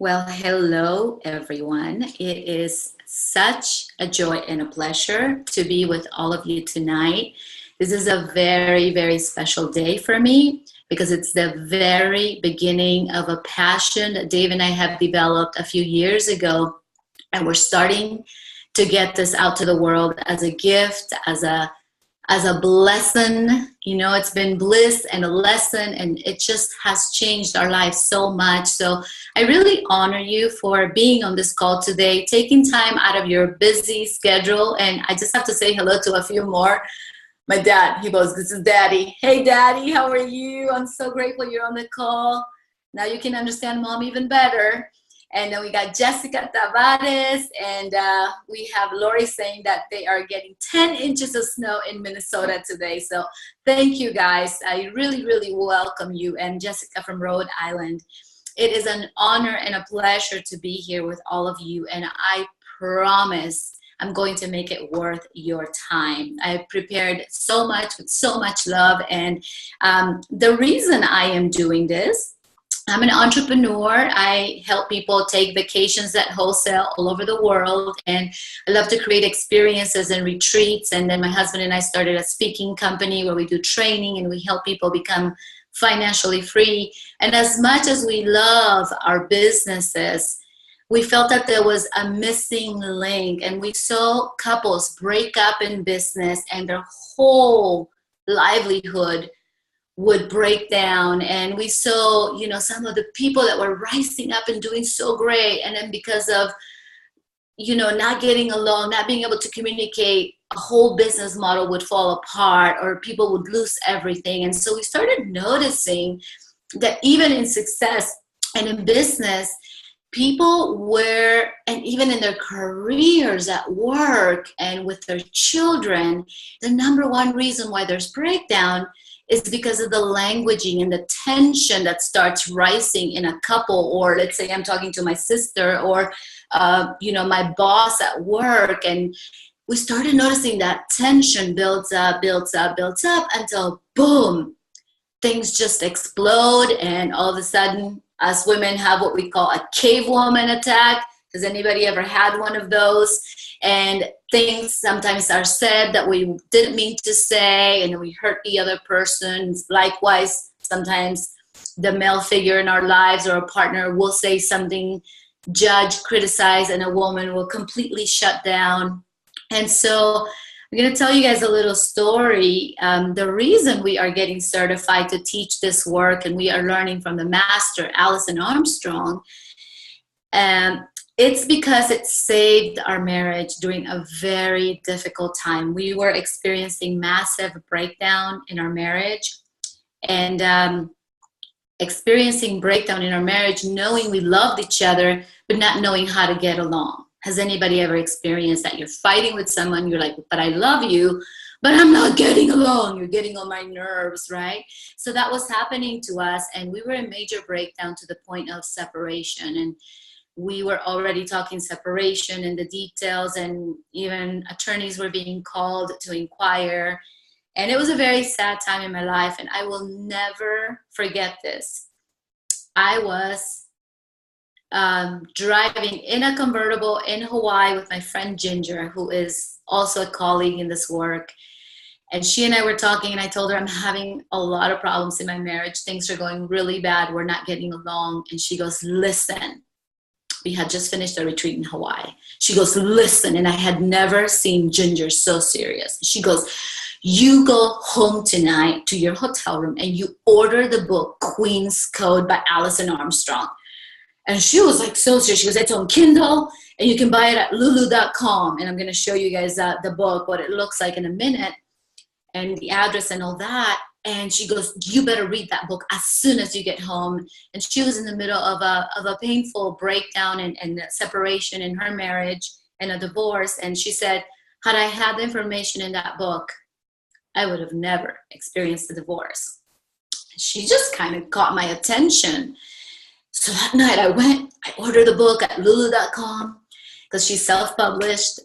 Well, hello, everyone. It is such a joy and a pleasure to be with all of you tonight. This is a very, very special day for me because it's the very beginning of a passion that Dave and I have developed a few years ago. And we're starting to get this out to the world as a gift, as a blessing. It's been bliss and a lesson, and it just has changed our lives so much. So I really honor you for being on this call today, taking time out of your busy schedule. And I just have to say hello to a few more. My dad, he goes, "This is Daddy." Hey, Daddy, how are you? I'm so grateful you're on the call. Now you can understand Mom even better. And then we got Jessica Tavares, and we have Lori saying that they are getting 10 inches of snow in Minnesota today. So thank you, guys. I really, really welcome you, and Jessica from Rhode Island. It is an honor and a pleasure to be here with all of you, and I promise I'm going to make it worth your time. I prepared so much with so much love, and the reason I am doing this, I'm an entrepreneur. I help people take vacations at wholesale all over the world, and I love to create experiences and retreats. And then my husband and I started a speaking company where we do training and we help people become financially free. And as much as we love our businesses, we felt that there was a missing link, and we saw couples break up in business and their whole livelihood would break down. And we saw, some of the people that were rising up and doing so great, and then because of, not getting along, not being able to communicate, a whole business model would fall apart or people would lose everything. And so we started noticing that even in success and in business, people were, and even in their careers at work and with their children, the number one reason why there's breakdown is because of the languaging and the tension that starts rising in a couple. Or let's say I'm talking to my sister or my boss at work, and we started noticing that tension builds up until boom, things just explode. And all of a sudden, us women have what we call a cave woman attack. Has anybody ever had one of those? And things sometimes are said that we didn't mean to say, and we hurt the other person. Likewise, sometimes the male figure in our lives or a partner will say something, judge, criticize, and a woman will completely shut down. And so I'm going to tell you guys a little story. The reason we are getting certified to teach this work, and we are learning from the master, Alison Armstrong, it's because it saved our marriage during a very difficult time. We were experiencing massive breakdown in our marriage, and experiencing breakdown in our marriage, knowing we loved each other, but not knowing how to get along. Has anybody ever experienced that? You're fighting with someone, you're like, but I love you, but I'm not getting along. You're getting on my nerves, right? So that was happening to us, and we were in major breakdown to the point of separation. And we were already talking separation and the details, and even attorneys were being called to inquire. And it was a very sad time in my life, and I will never forget this. I was driving in a convertible in Hawaii with my friend Ginger, who is also a colleague in this work. And she and I were talking, and I told her I'm having a lot of problems in my marriage. Things are going really bad. We're not getting along. And she goes, "Listen." We had just finished a retreat in Hawaii. She goes, "Listen," and I had never seen Ginger so serious. She goes, "You go home tonight to your hotel room and you order the book Queen's Code by Alison Armstrong." And she was like so serious. She goes, "It's on Kindle and you can buy it at lulu.com." And I'm going to show you guys the book, what it looks like in a minute, and the address and all that. And she goes, "You better read that book as soon as you get home." And she was in the middle of a painful breakdown and separation in her marriage and a divorce. And she said, had I had the information in that book, I would have never experienced a divorce. She just kind of caught my attention. So that night I ordered the book at lulu.com because she's self-published.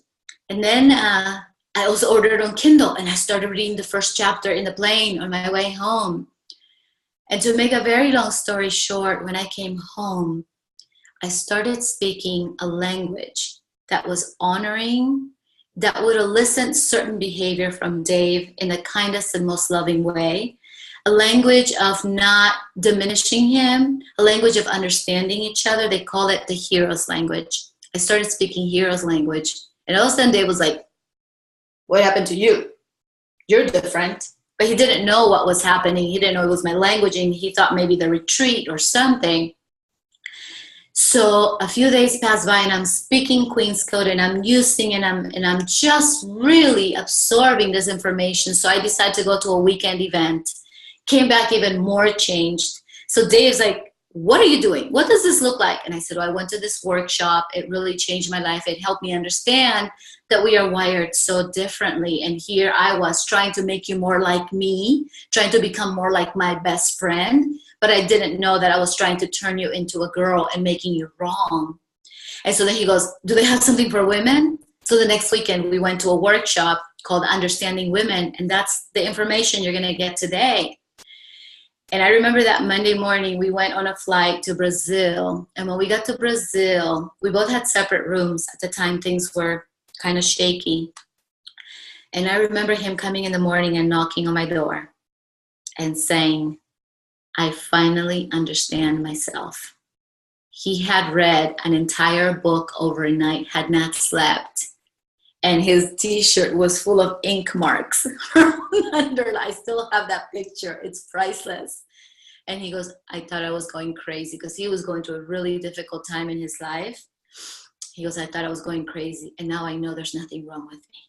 And then I also ordered it on Kindle, and I started reading the first chapter in the plane on my way home. And to make a very long story short, when I came home, I started speaking a language that was honoring, that would elicit certain behavior from Dave in the kindest and most loving way, a language of not diminishing him, a language of understanding each other. They call it the hero's language. I started speaking hero's language, and all of a sudden Dave was like, what happened to you? You're different. But he didn't know what was happening. He didn't know it was my language, and he thought maybe the retreat or something. So a few days passed by, and I'm speaking Queen's Code, and I'm using it, and I'm just really absorbing this information. So I decided to go to a weekend event. Came back even more changed. So Dave's like, what are you doing? What does this look like? And I said, well, I went to this workshop. It really changed my life. It helped me understand that we are wired so differently. And here I was trying to make you more like me, trying to become more like my best friend. But I didn't know that I was trying to turn you into a girl and making you wrong. And so then he goes, do they have something for women? So the next weekend we went to a workshop called Understanding Women. And that's the information you're going to get today. And I remember that Monday morning, we went on a flight to Brazil. And when we got to Brazil, we both had separate rooms. At the time, things were kind of shaky. And I remember him coming in the morning and knocking on my door and saying, I finally understand myself. He had read an entire book overnight, had not slept. And his t-shirt was full of ink marks. I still have that picture. It's priceless. And he goes, I thought I was going crazy, because he was going through a really difficult time in his life. He goes, I thought I was going crazy. And now I know there's nothing wrong with me.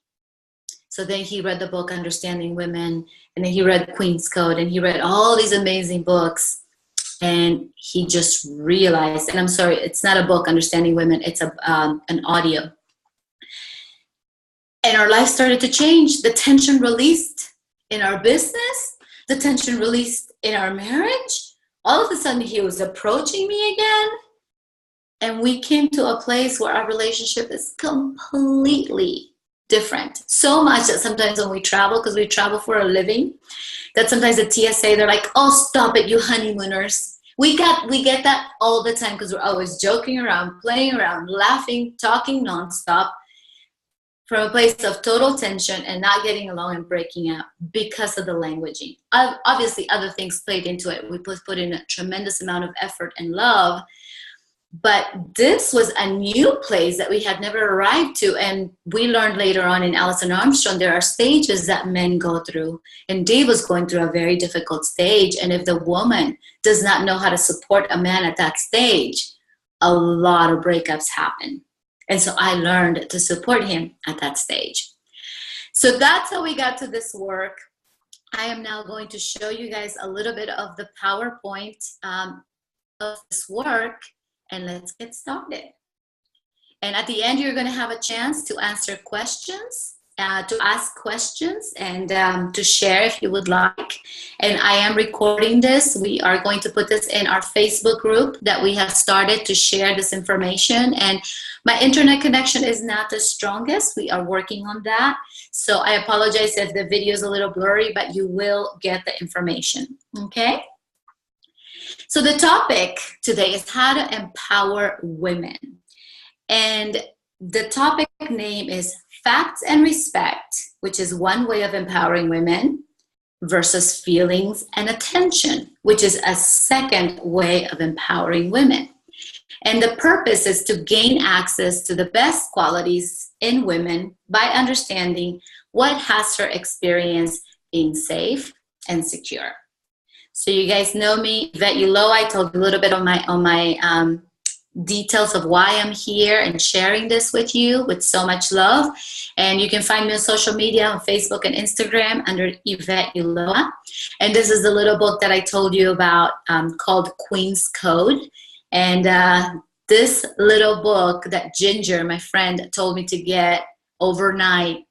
So then he read the book, Understanding Women. And then he read Queen's Code. And he read all these amazing books. And he just realized, and I'm sorry, it's not a book, Understanding Women. It's an audio. And our life started to change. The tension released in our business. The tension released in our marriage. All of a sudden, he was approaching me again. And we came to a place where our relationship is completely different. So much that sometimes when we travel, because we travel for a living, that sometimes the TSA, they're like, oh, stop it, you honeymooners. We get that all the time, because we're always joking around, playing around, laughing, talking nonstop, from a place of total tension and not getting along and breaking up because of the languaging. Obviously, other things played into it. We put in a tremendous amount of effort and love, but this was a new place that we had never arrived to. And we learned later on in Alison Armstrong, there are stages that men go through. And Dave was going through a very difficult stage. And if the woman does not know how to support a man at that stage, a lot of breakups happen. And so I learned to support him at that stage. So that's how we got to this work. I am now going to show you guys a little bit of the PowerPoint of this work, and let's get started. And at the end, you're going to have a chance to answer questions, to ask questions, and to share if you would like. And I am recording this. We are going to put this in our Facebook group that we have started to share this information. And my internet connection is not the strongest. We are working on that. So I apologize if the video is a little blurry, but you will get the information, okay? So the topic today is how to empower women. And the topic name is Facts and Respect, which is one way of empowering women, versus Feelings and Attention, which is a second way of empowering women. And the purpose is to gain access to the best qualities in women by understanding what has her experience being safe and secure. So you guys know me, Yvette Ulloa. I told you a little bit on my details of why I'm here and sharing this with you with so much love. And you can find me on social media, on Facebook and Instagram under Yvette Ulloa. And this is the little book that I told you about called Queen's Code. And this little book that Ginger, my friend, told me to get overnight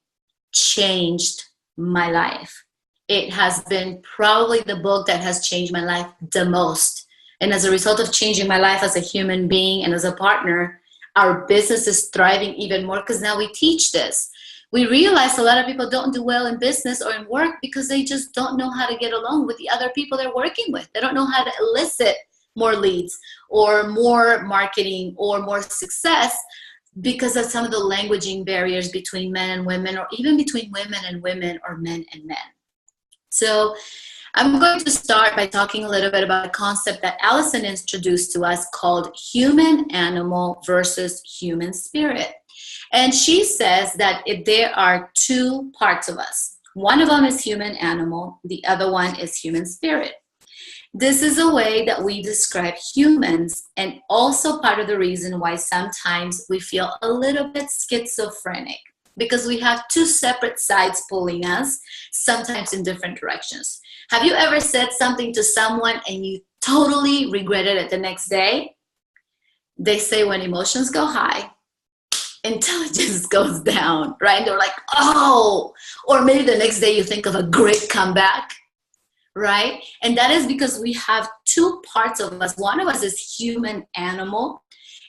changed my life. It has been probably the book that has changed my life the most. And as a result of changing my life as a human being and as a partner, our business is thriving even more because now we teach this. We realize a lot of people don't do well in business or in work because they just don't know how to get along with the other people they're working with. They don't know how to elicit more leads, or more marketing or more success because of some of the languaging barriers between men and women, or even between women and women, or men and men. So I'm going to start by talking a little bit about a concept that Allison introduced to us called human animal versus human spirit. And she says that if there are two parts of us, one of them is human animal, the other one is human spirit. This is a way that we describe humans, and also part of the reason why sometimes we feel a little bit schizophrenic, because we have two separate sides pulling us, sometimes in different directions. Have you ever said something to someone and you totally regretted it the next day? They say when emotions go high, intelligence goes down, right? They're like, oh, or maybe the next day you think of a great comeback, right? And that is because we have two parts of us. One of us is human animal,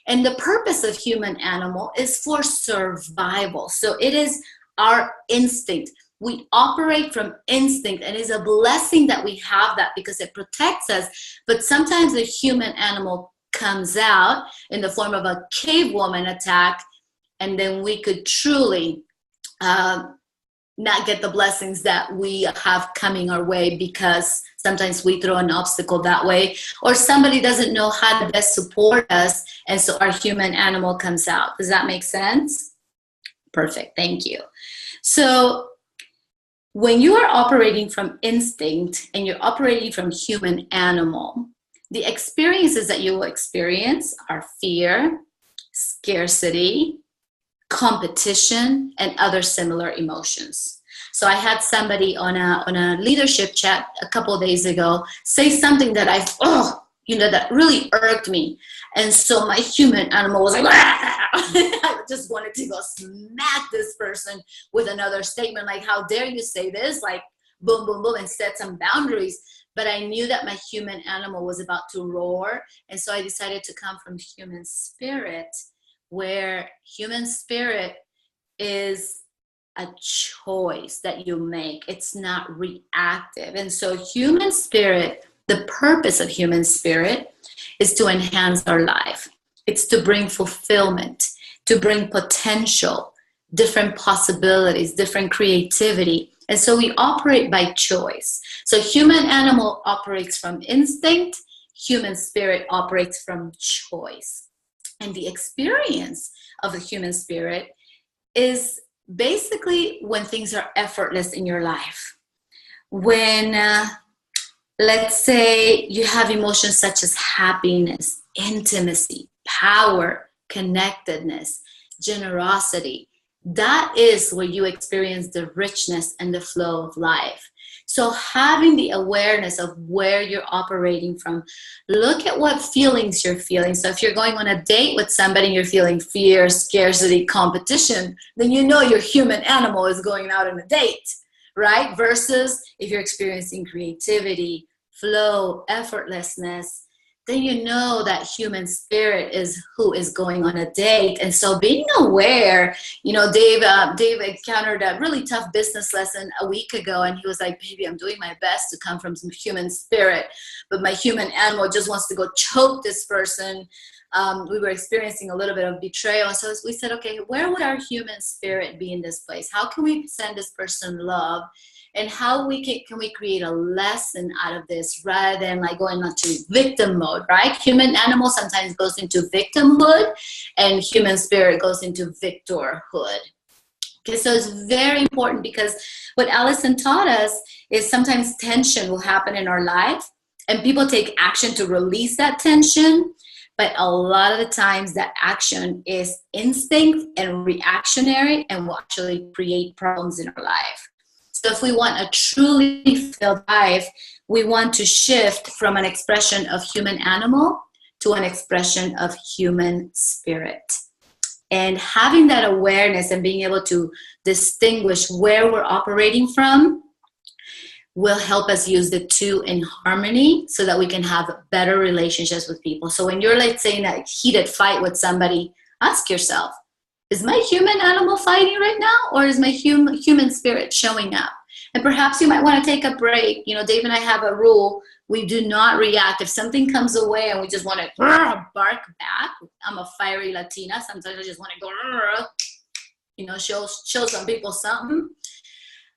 and the purpose of human animal is for survival. So it is our instinct. We operate from instinct, and it's a blessing that we have that, because it protects us. But sometimes the human animal comes out in the form of a cave woman attack, and then we could truly not get the blessings that we have coming our way, because sometimes we throw an obstacle that way, or somebody doesn't know how to best support us, and so our human animal comes out. Does that make sense? Perfect, thank you. So when you are operating from instinct and you're operating from human animal, the experiences that you will experience are fear, scarcity, competition, and other similar emotions. So I had somebody on a leadership chat a couple of days ago say something that that really irked me. And so my human animal was like, I just wanted to go smack this person with another statement, like, how dare you say this? Like, boom, boom, boom, and set some boundaries. But I knew that my human animal was about to roar. And so I decided to come from human spirit, where human spirit is a choice that you make. It's not reactive. And so human spirit, the purpose of human spirit is to enhance our life. It's to bring fulfillment, to bring potential, different possibilities, different creativity. And so we operate by choice. So human animal operates from instinct, human spirit operates from choice. And the experience of the human spirit is basically when things are effortless in your life. When, let's say, you have emotions such as happiness, intimacy, power, connectedness, generosity. That is where you experience the richness and the flow of life. So having the awareness of where you're operating from, look at what feelings you're feeling. So if you're going on a date with somebody and you're feeling fear, scarcity, competition, then you know your human animal is going out on a date, right? Versus if you're experiencing creativity, flow, effortlessness, then you know that human spirit is who is going on a date. And so being aware, Dave encountered a really tough business lesson a week ago, and he was like, baby, I'm doing my best to come from some human spirit, but my human animal just wants to go choke this person. We were experiencing a little bit of betrayal. And so we said, okay, where would our human spirit be in this place? How can we send this person love? And how can we create a lesson out of this, rather than like going into victim mode, right? Human animal sometimes goes into victimhood, and human spirit goes into victorhood. Okay, so it's very important, because what Allison taught us is sometimes tension will happen in our life, and people take action to release that tension. But a lot of the times that action is instinct and reactionary, and will actually create problems in our life. So if we want a truly fulfilled life, we want to shift from an expression of human animal to an expression of human spirit. And having that awareness and being able to distinguish where we're operating from will help us use the two in harmony, so that we can have better relationships with people. So when you're, let's say, in a heated fight with somebody, ask yourself, is my human animal fighting right now, or is my human spirit showing up? And perhaps you might want to take a break. You know, Dave and I have a rule. We do not react. If something comes away and we just want to bark back, I'm a fiery Latina. Sometimes I just want to go, you know, show some people something.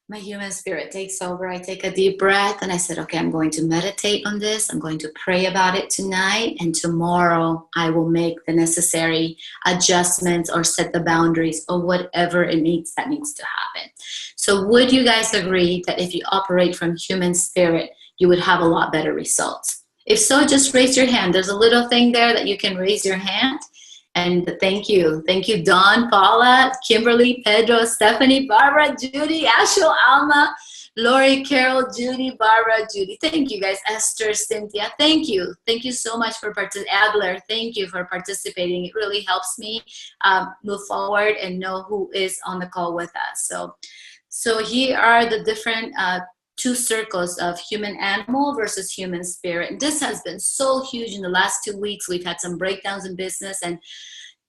My human spirit takes over. I take a deep breath and I said, okay, I'm going to meditate on this. I'm going to pray about it tonight. And tomorrow I will make the necessary adjustments or set the boundaries or whatever it needs that needs to happen. So would you guys agree that if you operate from human spirit, you would have a lot better results? If so, just raise your hand. There's a little thing there that you can raise your hand. And thank you. Thank you, Dawn, Paula, Kimberly, Pedro, Stephanie, Barbara, Judy, Ashel, Alma, Lori, Carol, Judy, Barbara, Judy. Thank you, guys. Esther, Cynthia, thank you. Thank you so much for Adler, thank you for participating. It really helps me move forward and know who is on the call with us. So here are the different two circles of human animal versus human spirit. And this has been so huge in the last 2 weeks. We've had some breakdowns in business and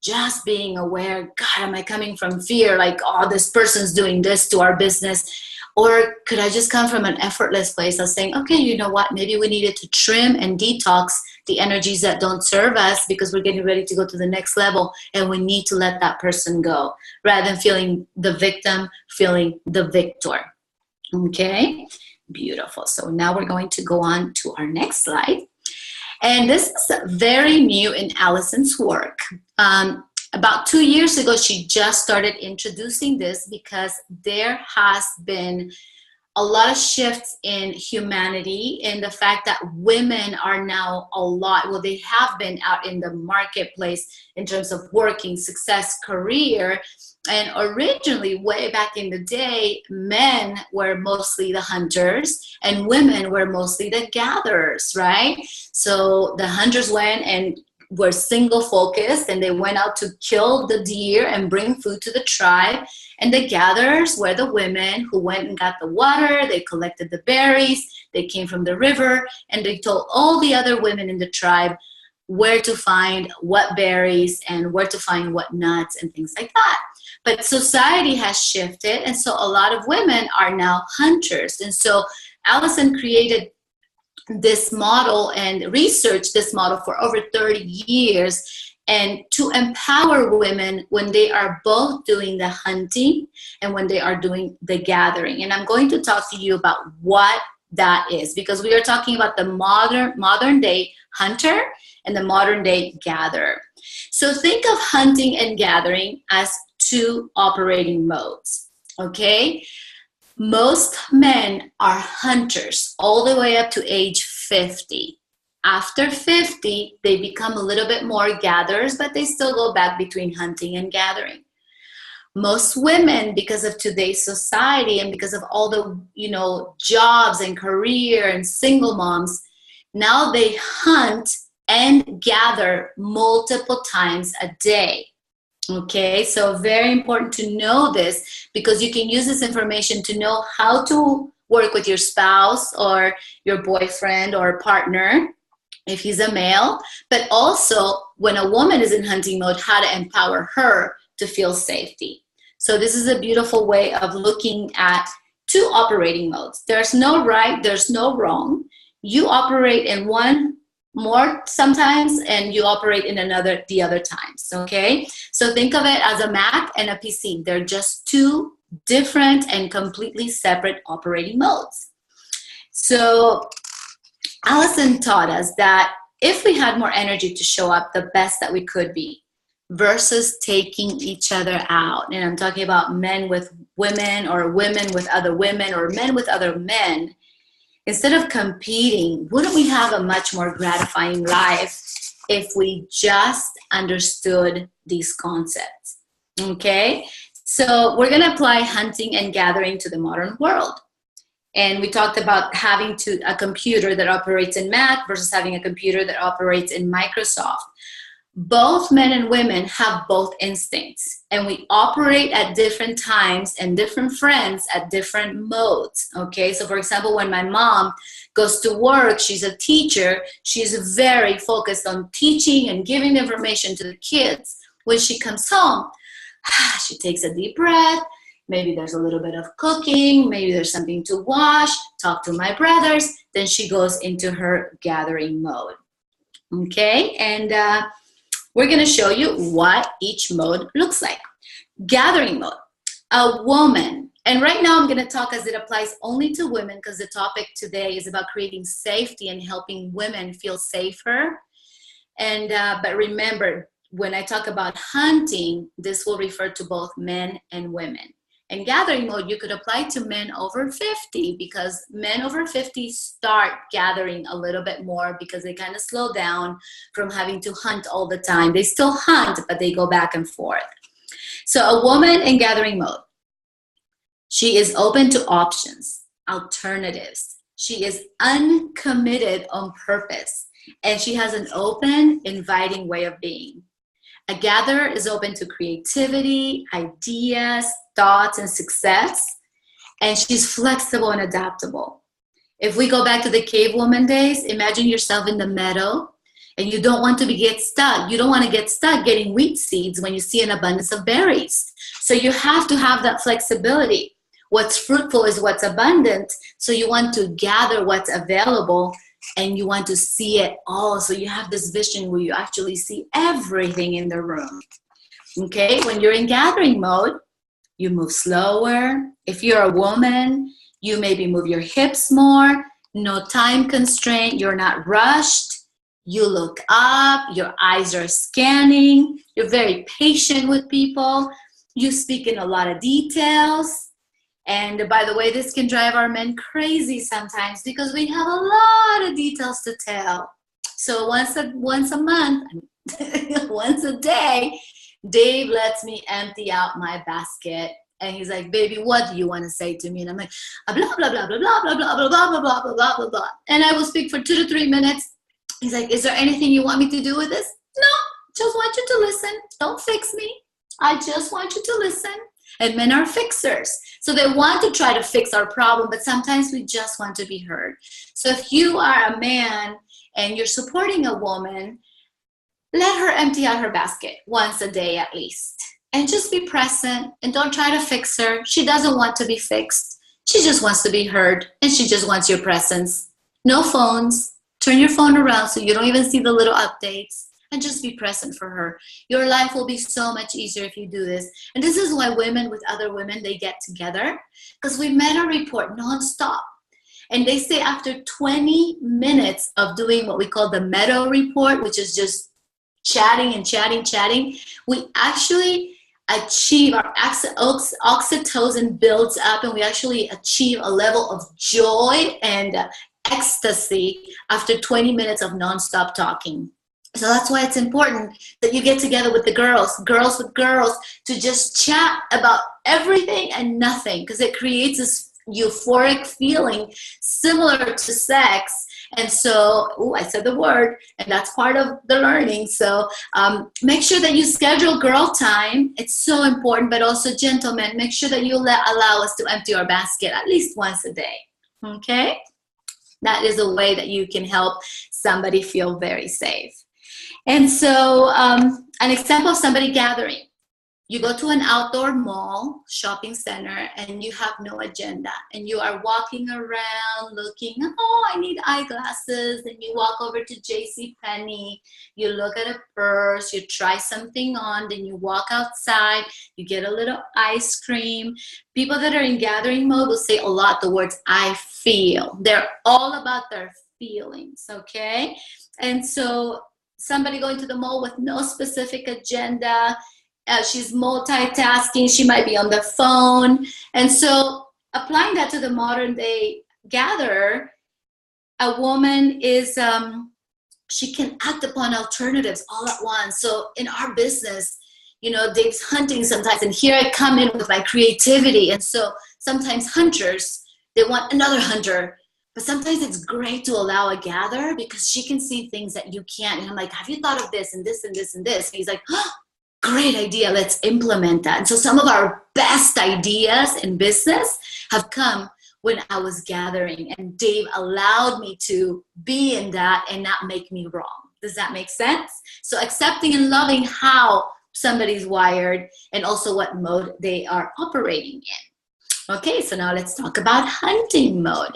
just being aware, God, am I coming from fear? Like, oh, this person's doing this to our business. Or could I just come from an effortless place of saying, okay, you know what? Maybe we needed to trim and detox the energies that don't serve us because we're getting ready to go to the next level and we need to let that person go rather than feeling the victim, feeling the victor. Okay, beautiful. So now we're going to go on to our next slide. And this is very new in Allison's work. About 2 years ago, she just started introducing this because there has been a lot of shifts in humanity in the fact that women are now they have been out in the marketplace in terms of working, success, career. And originally, way back in the day, men were mostly the hunters and women were mostly the gatherers, right? So the hunters went and were single focused and they went out to kill the deer and bring food to the tribe. And the gatherers were the women who went and got the water, they collected the berries, they came from the river, and they told all the other women in the tribe where to find what berries and where to find what nuts and things like that. But society has shifted, and so a lot of women are now hunters. And so Allison created this model and researched this model for over 30 years, and to empower women when they are both doing the hunting and when they are doing the gathering. And I'm going to talk to you about what that is, because we are talking about the modern day hunter and the modern day gatherer. So think of hunting and gathering as two operating modes, okay? Most men are hunters all the way up to age 50. After 50, they become a little bit more gatherers, but they still go back between hunting and gathering. Most women, because of today's society and because of all the, jobs and career and single moms, now they hunt and gather multiple times a day. Okay, so very important to know this because you can use this information to know how to work with your spouse or your boyfriend or partner if he's a male, but also when a woman is in hunting mode, how to empower her to feel safety. So this is a beautiful way of looking at two operating modes. There's no right, there's no wrong. You operate in one more sometimes and you operate in another the other times, okay? So think of it as a Mac and a PC. They're just two different and completely separate operating modes. So Allison taught us that if we had more energy to show up the best that we could be versus taking each other out, and I'm talking about men with women or women with other women or men with other men, instead of competing, wouldn't we have a much more gratifying life if we just understood these concepts? Okay, so we're gonna apply hunting and gathering to the modern world. And we talked about having a computer that operates in Mac versus having a computer that operates in Microsoft. Both men and women have both instincts, and we operate at different times and different friends at different modes, okay? So for example, when my mom goes to work, she's a teacher, she's very focused on teaching and giving information to the kids. When she comes home, she takes a deep breath Maybe there's a little bit of cooking. Maybe there's something to wash, talk to my brothers. Then she goes into her gathering mode. Okay, and we're going to show you what each mode looks like. Gathering mode. A woman, and right now I'm going to talk as it applies only to women because the topic today is about creating safety and helping women feel safer. And but remember, when I talk about hunting, this will refer to both men and women. And gathering mode, you could apply to men over 50 because men over 50 start gathering a little bit more because they kind of slow down from having to hunt all the time. They still hunt, but they go back and forth. So a woman in gathering mode, she is open to options, alternatives. She is uncommitted on purpose, and she has an open, inviting way of being. A gatherer is open to creativity, ideas, thoughts, and success, and she's flexible and adaptable. If we go back to the cave woman days, imagine yourself in the meadow, and you don't want to get stuck. You don't want to get stuck getting wheat seeds when you see an abundance of berries. So you have to have that flexibility. What's fruitful is what's abundant. So you want to gather what's available and you want to see it all. So you have this vision where you actually see everything in the room. Okay, when you're in gathering mode, you move slower. If you're a woman, you maybe move your hips more. No time constraint. You're not rushed. You look up, your eyes are scanning, you're very patient with people, you speak in a lot of details. And by the way, this can drive our men crazy sometimes because we have a lot of details to tell. So once a month, once a day, Dave lets me empty out my basket. And he's like, baby, what do you want to say to me? And I'm like, blah, blah, blah, blah, blah, blah, blah, blah, blah, blah, blah, blah, blah, blah. And I will speak for 2 to 3 minutes. He's like, is there anything you want me to do with this? No, just want you to listen. Don't fix me. I just want you to listen. And men are fixers. So they want to try to fix our problem, but sometimes we just want to be heard. So if you are a man and you're supporting a woman, let her empty out her basket once a day at least. And just be present and don't try to fix her. She doesn't want to be fixed. She just wants to be heard and she just wants your presence. No phones. Turn your phone around so you don't even see the little updates and just be present for her. Your life will be so much easier if you do this. And this is why women with other women, they get together because we men are report nonstop. And they say after 20 minutes of doing what we call the meadow report, which is just chatting and chatting, we actually achieve our oxytocin builds up and we actually achieve a level of joy and ecstasy after 20 minutes of nonstop talking. So that's why it's important that you get together with the girls with girls, to just chat about everything and nothing, because it creates this euphoric feeling similar to sex. And so, I said the word, and that's part of the learning. So make sure that you schedule girl time. It's so important, but also gentlemen, make sure that you allow us to empty our basket at least once a day, okay? That is a way that you can help somebody feel very safe. And so an example of somebody gathering. You go to an outdoor mall, shopping center, and you have no agenda. And you are walking around looking, oh, I need eyeglasses. And you walk over to JCPenney. You look at a purse. You try something on. Then you walk outside. You get a little ice cream. People that are in gathering mode will say a lot the words, I feel. They're all about their feelings, okay? And so somebody going to the mall with no specific agenda, she's multitasking, she might be on the phone. And so applying that to the modern day gatherer, a woman is, she can act upon alternatives all at once. So in our business, you know, Dave's hunting sometimes, and here I come in with my creativity. And so sometimes hunters, they want another hunter. But sometimes it's great to allow a gatherer because she can see things that you can't. And I'm like, have you thought of this and this and this and this? And he's like, oh, great idea, let's implement that. And so some of our best ideas in business have come when I was gathering, and Dave allowed me to be in that and not make me wrong. Does that make sense? So accepting and loving how somebody's wired and also what mode they are operating in. Okay, so now let's talk about hunting mode.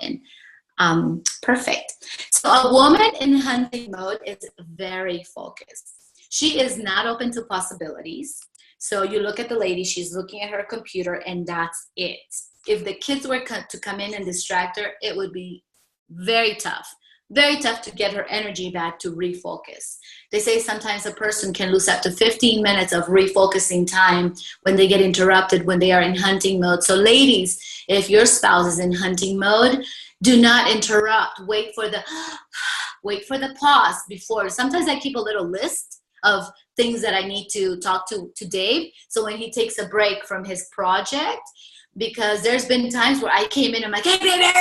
And perfect. So a woman in hunting mode is very focused. She is not open to possibilities. So you look at the lady, she's looking at her computer, and that's it. If the kids were to come in and distract her, it would be very tough to get her energy back to refocus. They say sometimes a person can lose up to 15 minutes of refocusing time when they get interrupted when they are in hunting mode. So ladies, if your spouse is in hunting mode, do not interrupt. Wait for the pause before. Sometimes I keep a little list of things that I need to talk to Dave. So when he takes a break from his project, because there's been times where I came in, I'm like, hey, baby,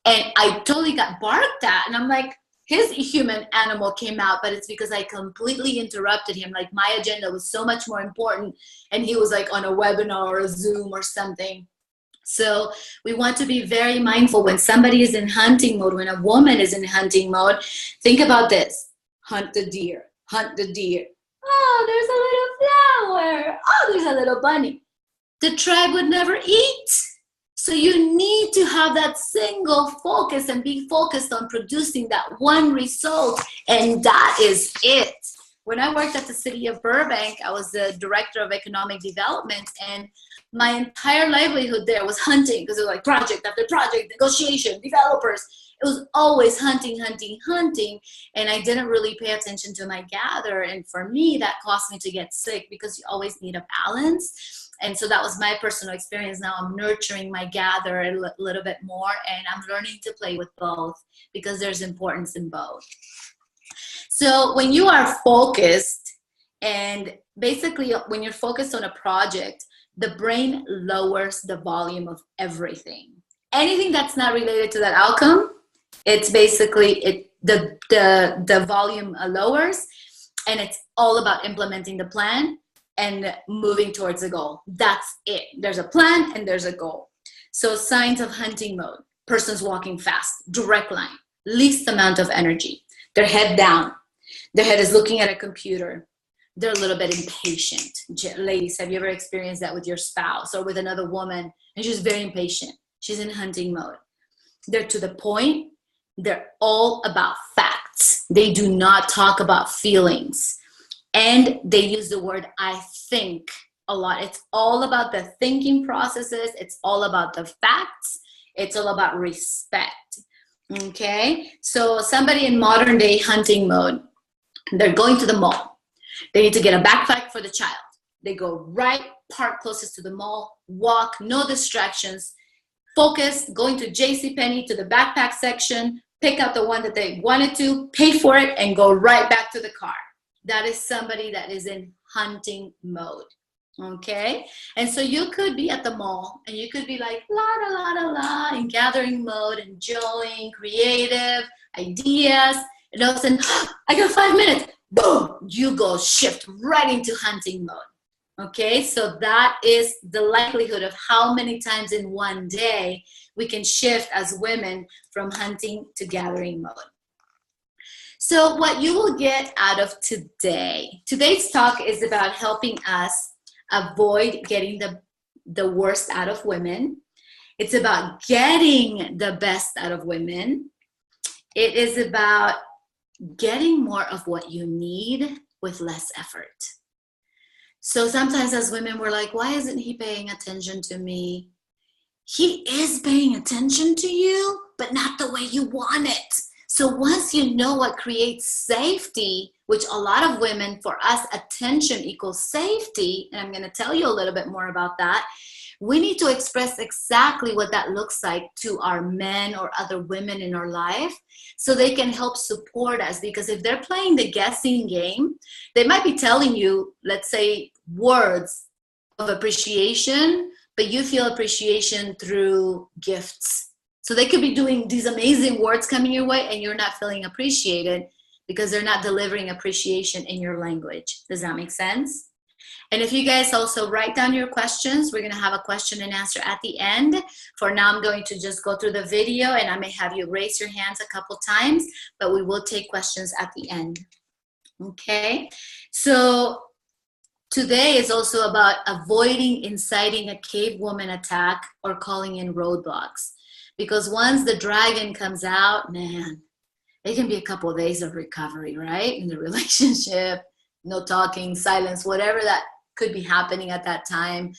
and I totally got barked at. And I'm like, his human animal came out, but it's because I completely interrupted him. Like my agenda was so much more important. And he was like on a webinar or a Zoom or something. So we want to be very mindful when somebody is in hunting mode, when a woman is in hunting mode. Think about this. Hunt the deer, hunt the deer. Oh, there's a little flower. Oh, there's a little bunny. The tribe would never eat. So you need to have that single focus and be focused on producing that one result, and that is it. When I worked at the city of Burbank, I was the director of economic development, and my entire livelihood there was hunting, because it was like project after project, negotiation, developers. It was always hunting, hunting, hunting, and I didn't really pay attention to my gather, and for me, that caused me to get sick because you always need a balance. And so that was my personal experience. Now I'm nurturing my gather a little bit more, and I'm learning to play with both because there's importance in both. So when you are focused, and basically when you're focused on a project, the brain lowers the volume of everything. Anything that's not related to that outcome, it's basically the volume lowers, and it's all about implementing the plan and moving towards a goal. That's it. There's a plan and there's a goal. So signs of hunting mode: person's walking fast, direct line, least amount of energy, their head down, their head is looking at a computer, they're a little bit impatient. Ladies, have you ever experienced that with your spouse or with another woman? And she's very impatient. She's in hunting mode. They're to the point. They're all about facts. They do not talk about feelings. And they use the word I think a lot. It's all about the thinking processes. It's all about the facts. It's all about respect. Okay? So somebody in modern day hunting mode, they're going to the mall. They need to get a backpack for the child. They go right, park closest to the mall, walk, no distractions, focus, going to JCPenney to the backpack section, pick out the one that they wanted to, pay for it, and go right back to the car. That is somebody that is in hunting mode, okay? And so you could be at the mall, and you could be like, la, la, la, la, la, in gathering mode, enjoying creative ideas, and all of a sudden, I got 5 minutes. Boom, you go shift right into hunting mode, okay? So that is the likelihood of how many times in one day we can shift as women from hunting to mode. So what you will get out of today's talk is about helping us avoid getting the worst out of women. It's about getting the best out of women. It is about getting more of what you need with less effort. So sometimes as women, we're like, why isn't he paying attention to me? He is paying attention to you, but not the way you want it. So once you know what creates safety, which a lot of women, for us, attention equals safety, and I'm going to tell you a little bit more about that, we need to express exactly what that looks like to our men or other women in our life so they can help support us. Because if they're playing the guessing game, they might be telling you, let's say, words of appreciation, but you feel appreciation through gifts. So they could be doing these amazing words coming your way and you're not feeling appreciated because they're not delivering appreciation in your language. Does that make sense? And if you guys also write down your questions, we're going to have a question and answer at the end. For now, I'm going to just go through the video and I may have you raise your hands a couple times, but we will take questions at the end. Okay, so Today is also about avoiding inciting a cave woman attack or calling in roadblocks. Because once the dragon comes out, man, it can be a couple of days of recovery, right? In the relationship, no talking, silence, whatever that could be happening at that time.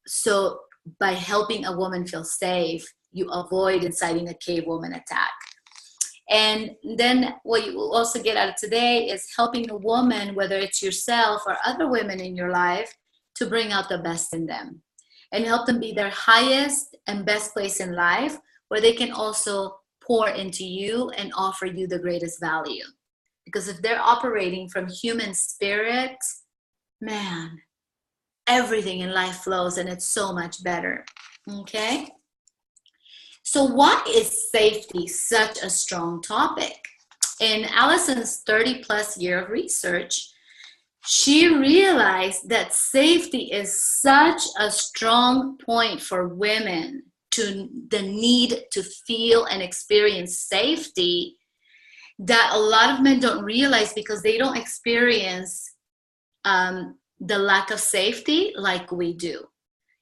So by helping a woman feel safe, you avoid inciting a cave woman attack. And then what you will also get out of today is helping a woman, whether it's yourself or other women in your life, to bring out the best in them and help them be their highest and best place in life, where they can also pour into you and offer you the greatest value. Because if they're operating from human spirit, man, everything in life flows and it's so much better. Okay? So why is safety such a strong topic? In Allison's 30 plus year of research, she realized that safety is such a strong point for women, to the need to feel and experience safety, that a lot of men don't realize because they don't experience the lack of safety like we do.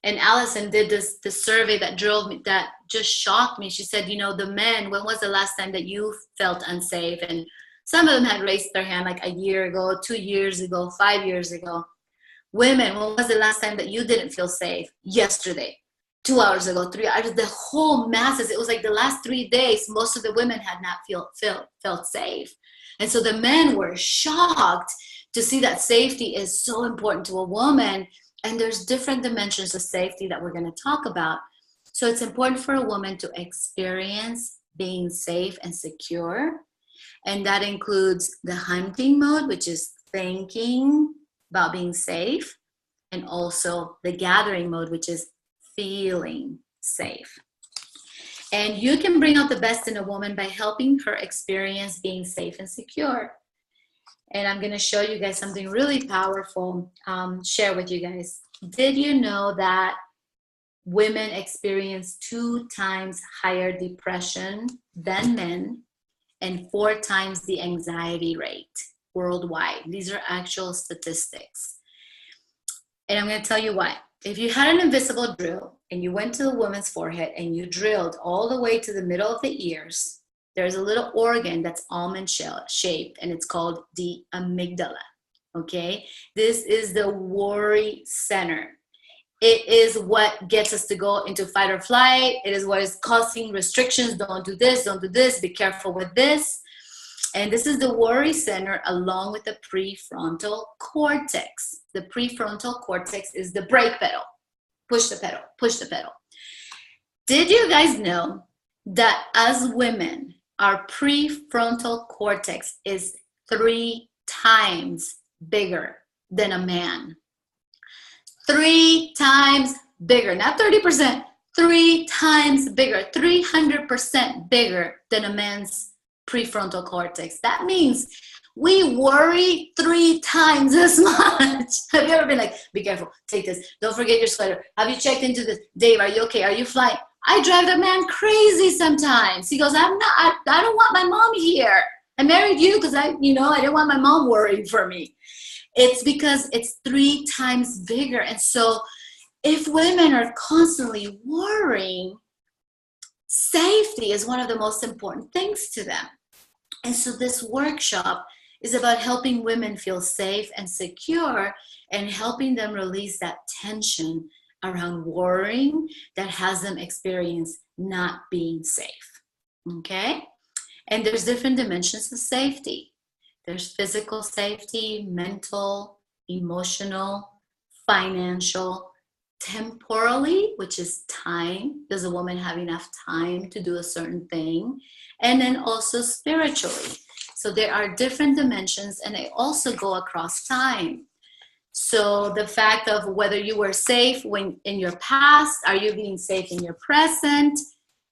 And Allison did this survey that drove me, that just shocked me. She said, you know, the men, when was the last time that you felt unsafe? And some of them had raised their hand like a year ago, 2 years ago, 5 years ago. Women, when was the last time that you didn't feel safe? Yesterday, 2 hours ago, 3 hours. The whole masses, it was like the last 3 days, most of the women had not felt safe. And so the men were shocked to see that safety is so important to a woman. And there's different dimensions of safety that we're going to talk about. So it's important for a woman to experience being safe and secure. And that includes the hunting mode, which is thinking about being safe, and also the gathering mode, which is feeling safe. And you can bring out the best in a woman by helping her experience being safe and secure. And I'm going to show you guys something really powerful, share with you guys. Did you know that women experience 2 times higher depression than men and 4 times the anxiety rate worldwide? These are actual statistics. And I'm going to tell you why. If you had an invisible drill and you went to the woman's forehead and you drilled all the way to the middle of the ears, there's a little organ that's almond shaped, and it's called the amygdala. Okay, this is the worry center. It is what gets us to go into fight or flight. It is what is causing restrictions. Don't do this, don't do this, be careful with this. And this is the worry center, along with the prefrontal cortex. The prefrontal cortex is the brake pedal. Push the pedal, push the pedal. Did you guys know that as women, our prefrontal cortex is 3 times bigger than a man? 3 times bigger, not 30%, 3 times bigger, 300% bigger than a man's prefrontal cortex. That means we worry 3 times as much. Have you ever been like, be careful, take this, don't forget your sweater, have you checked into this, Dave, are you okay, are you flying? I drive that man crazy sometimes. He goes, I don't want my mom here. I married you because I didn't want my mom worrying for me. It's because it's 3 times bigger. And so if women are constantly worrying, safety is one of the most important things to them. And so this workshop is about helping women feel safe and secure and helping them release that tension around worrying that has them experience not being safe. Okay? And there's different dimensions of safety. There's physical safety, mental, emotional, financial, temporally, which is time. Does a woman have enough time to do a certain thing? And then also spiritually. So there are different dimensions, and they also go across time. So the fact of whether you were safe when in your past, are you being safe in your present?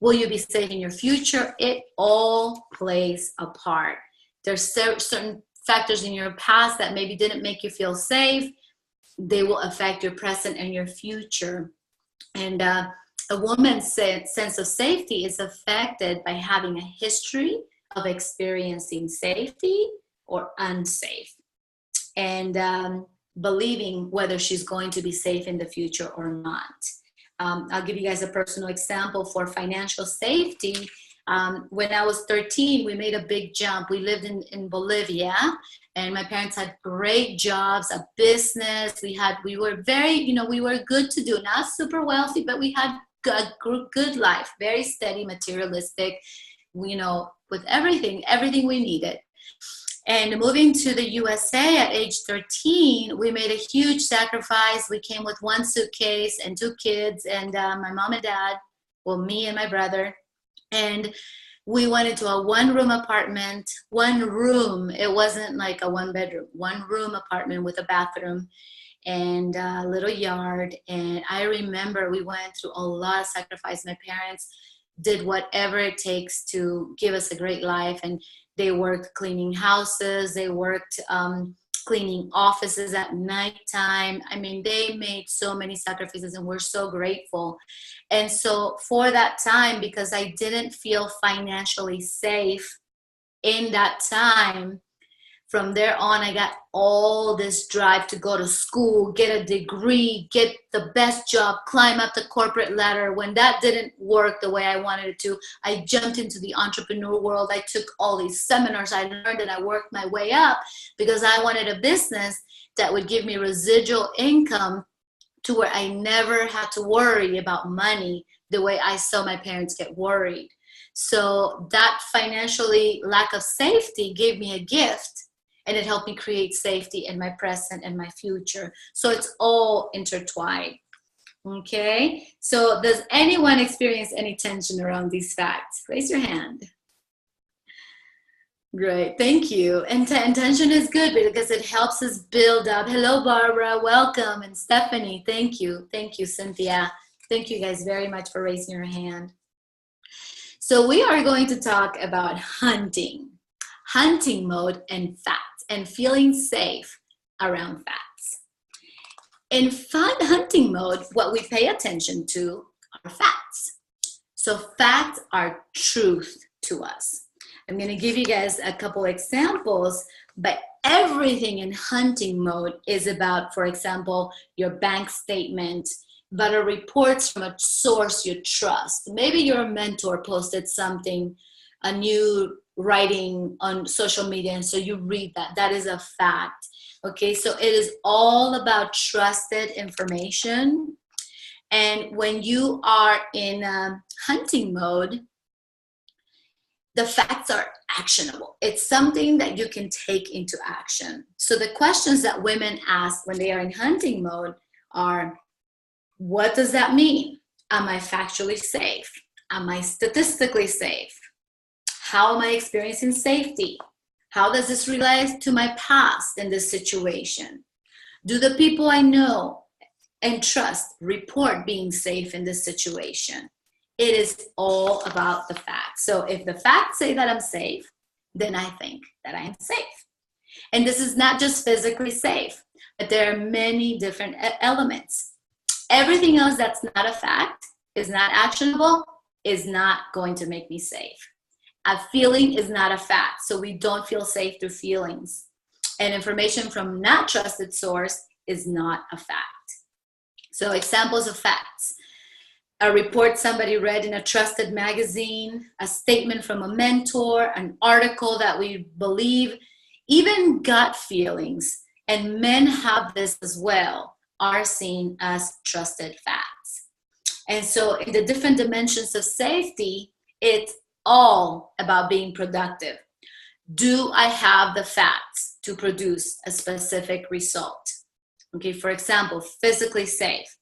Will you be safe in your future? It all plays a part. There's certain factors in your past that maybe didn't make you feel safe. They will affect your present and your future. And a woman's sense of safety is affected by having a history of experiencing safety or unsafe. And believing whether she's going to be safe in the future or not. I'll give you guys a personal example for financial safety. When I was 13, we made a big jump. We lived in Bolivia, and my parents had great jobs, a business. We were very, we were good to do, not super wealthy, but we had a good life, very steady, materialistic, with everything we needed. And moving to the USA at age 13, we made a huge sacrifice. We came with one suitcase and 2 kids, and my mom and dad, well, me and my brother. And we went into a 1-room apartment, 1 room. It wasn't like a 1-bedroom, 1-room apartment with a bathroom and a little yard. And I remember we went through a lot of sacrifice. My parents did whatever it takes to give us a great life. And they worked cleaning houses. They worked cleaning offices at nighttime. I mean, they made so many sacrifices, and we're so grateful. And so for that time, because I didn't feel financially safe in that time, from there on, I got all this drive to go to school, get a degree, get the best job, climb up the corporate ladder. When that didn't work the way I wanted it to, I jumped into the entrepreneur world. I took all these seminars I learned, and I worked my way up because I wanted a business that would give me residual income to where I never had to worry about money the way I saw my parents get worried. So that financially lack of safety gave me a gift. And it helped me create safety in my present and my future. So it's all intertwined. Okay? So does anyone experience any tension around these facts? Raise your hand. Great, thank you. And tension is good because it helps us build up. Hello, Barbara, welcome. And Stephanie, thank you. Thank you, Cynthia. Thank you guys very much for raising your hand. So we are going to talk about hunting mode and facts, and feeling safe around facts. In fun hunting mode, what we pay attention to are facts. So facts are truth to us. I'm going to give you guys a couple examples, but everything in hunting mode is about, for example, your bank statement, but a reports from a source you trust. Maybe your mentor posted something, a new writing on social media, and so you read that. That is a fact. Okay, so it is all about trusted information. And when you are in hunting mode, the facts are actionable. It's something that you can take into action. So the questions that women ask when they are in hunting mode are, what does that mean? Am I factually safe? Am I statistically safe? How am I experiencing safety? How does this relate to my past in this situation? Do the people I know and trust report being safe in this situation? It is all about the facts. So if the facts say that I'm safe, then I think that I am safe. And this is not just physically safe, but there are many different elements. Everything else that's not a fact, is not actionable, is not going to make me safe. A feeling is not a fact, so we don't feel safe through feelings. And information from not trusted source is not a fact. So examples of facts: a report somebody read in a trusted magazine, a statement from a mentor, an article that we believe, even gut feelings, and men have this as well, are seen as trusted facts. And so in the different dimensions of safety, it's all about being productive. Do I have the facts to produce a specific result? Okay, for example, physically safe.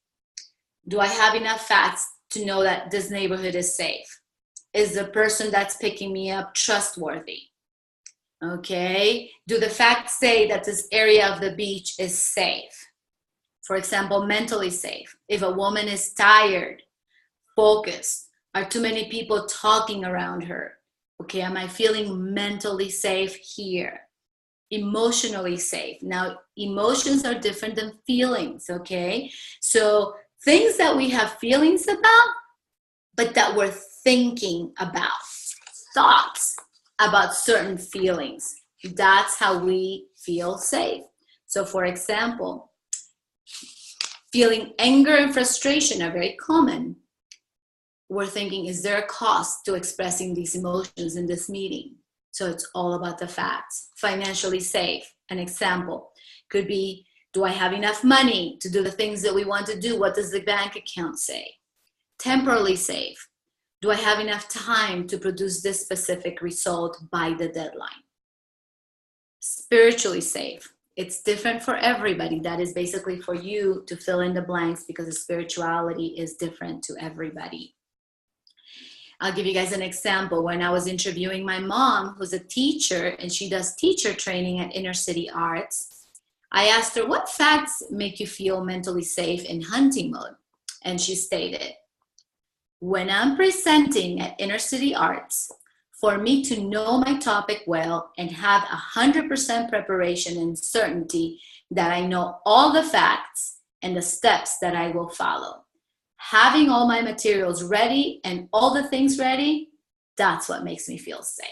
Do I have enough facts to know that this neighborhood is safe? Is the person that's picking me up trustworthy? Okay, do the facts say that this area of the beach is safe? For example, mentally safe. If a woman is tired, focused, are too many people talking around her? Okay, am I feeling mentally safe here? Emotionally safe. Now, emotions are different than feelings, okay? So things that we have feelings about, but that we're thinking about, thoughts about certain feelings. That's how we feel safe. So for example, feeling anger and frustration are very common. We're thinking, is there a cost to expressing these emotions in this meeting? So it's all about the facts. Financially safe, an example could be, do I have enough money to do the things that we want to do? What does the bank account say? Temporally safe, do I have enough time to produce this specific result by the deadline? Spiritually safe, it's different for everybody. That is basically for you to fill in the blanks because the spirituality is different to everybody. I'll give you guys an example. When I was interviewing my mom, who's a teacher, and she does teacher training at Inner City Arts, I asked her, what facts make you feel mentally safe in hunting mode? And she stated, when I'm presenting at Inner City Arts, for me to know my topic well and have 100% preparation and certainty that I know all the facts and the steps that I will follow. Having all my materials ready and all the things ready, that's what makes me feel safe.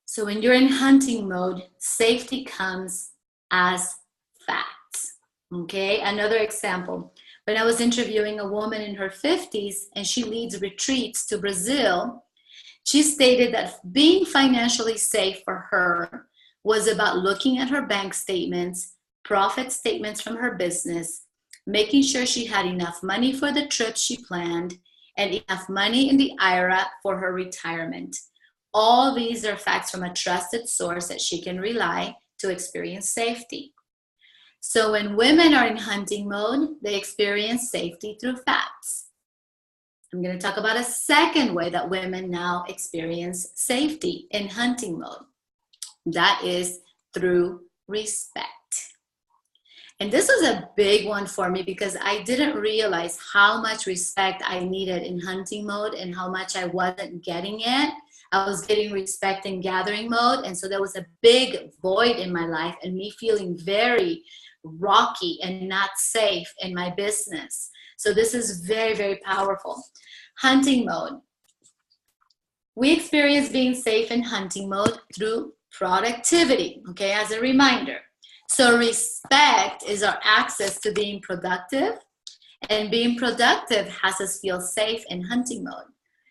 So when you're in hunting mode, safety comes as facts. Okay, another example. When I was interviewing a woman in her 50s and she leads retreats to Brazil, she stated that being financially safe for her was about looking at her bank statements, profit statements from her business, making sure she had enough money for the trips she planned, and enough money in the IRA for her retirement. All these are facts from a trusted source that she can rely to experience safety. So when women are in hunting mode, they experience safety through facts. I'm going to talk about a second way that women now experience safety in hunting mode. That is through respect. And this was a big one for me because I didn't realize how much respect I needed in hunting mode and how much I wasn't getting it. I was getting respect in gathering mode. And so there was a big void in my life and me feeling very rocky and not safe in my business. So this is very, very powerful. Hunting mode. We experience being safe in hunting mode through productivity, okay, as a reminder. So respect is our access to being productive, and being productive has us feel safe in hunting mode.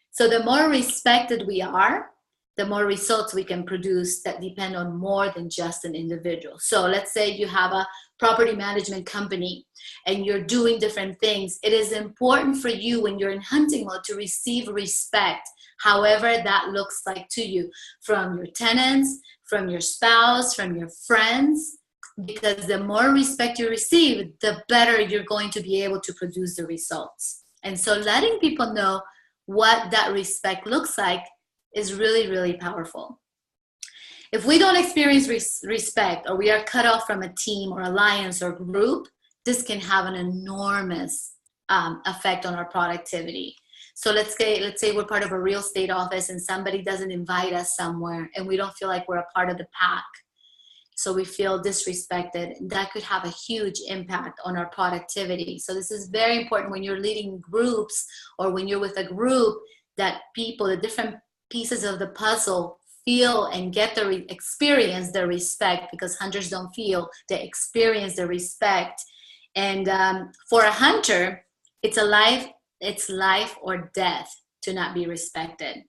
So the more respected we are, the more results we can produce that depend on more than just an individual. So let's say you have a property management company and you're doing different things. It is important for you when you're in hunting mode to receive respect, however that looks like to you, from your tenants, from your spouse, from your friends, because the more respect you receive, the better you're going to be able to produce the results. And so letting people know what that respect looks like is really, really powerful. If we don't experience respect, or we are cut off from a team or alliance or group, this can have an enormous effect on our productivity. So let's say we're part of a real estate office and somebody doesn't invite us somewhere and we don't feel like we're a part of the pack. So we feel disrespected. That could have a huge impact on our productivity. So this is very important when you're leading groups or when you're with a group, that people, the different pieces of the puzzle, feel and get the experience the respect, because hunters don't feel, they experience the respect. And for a hunter, it's life or death to not be respected.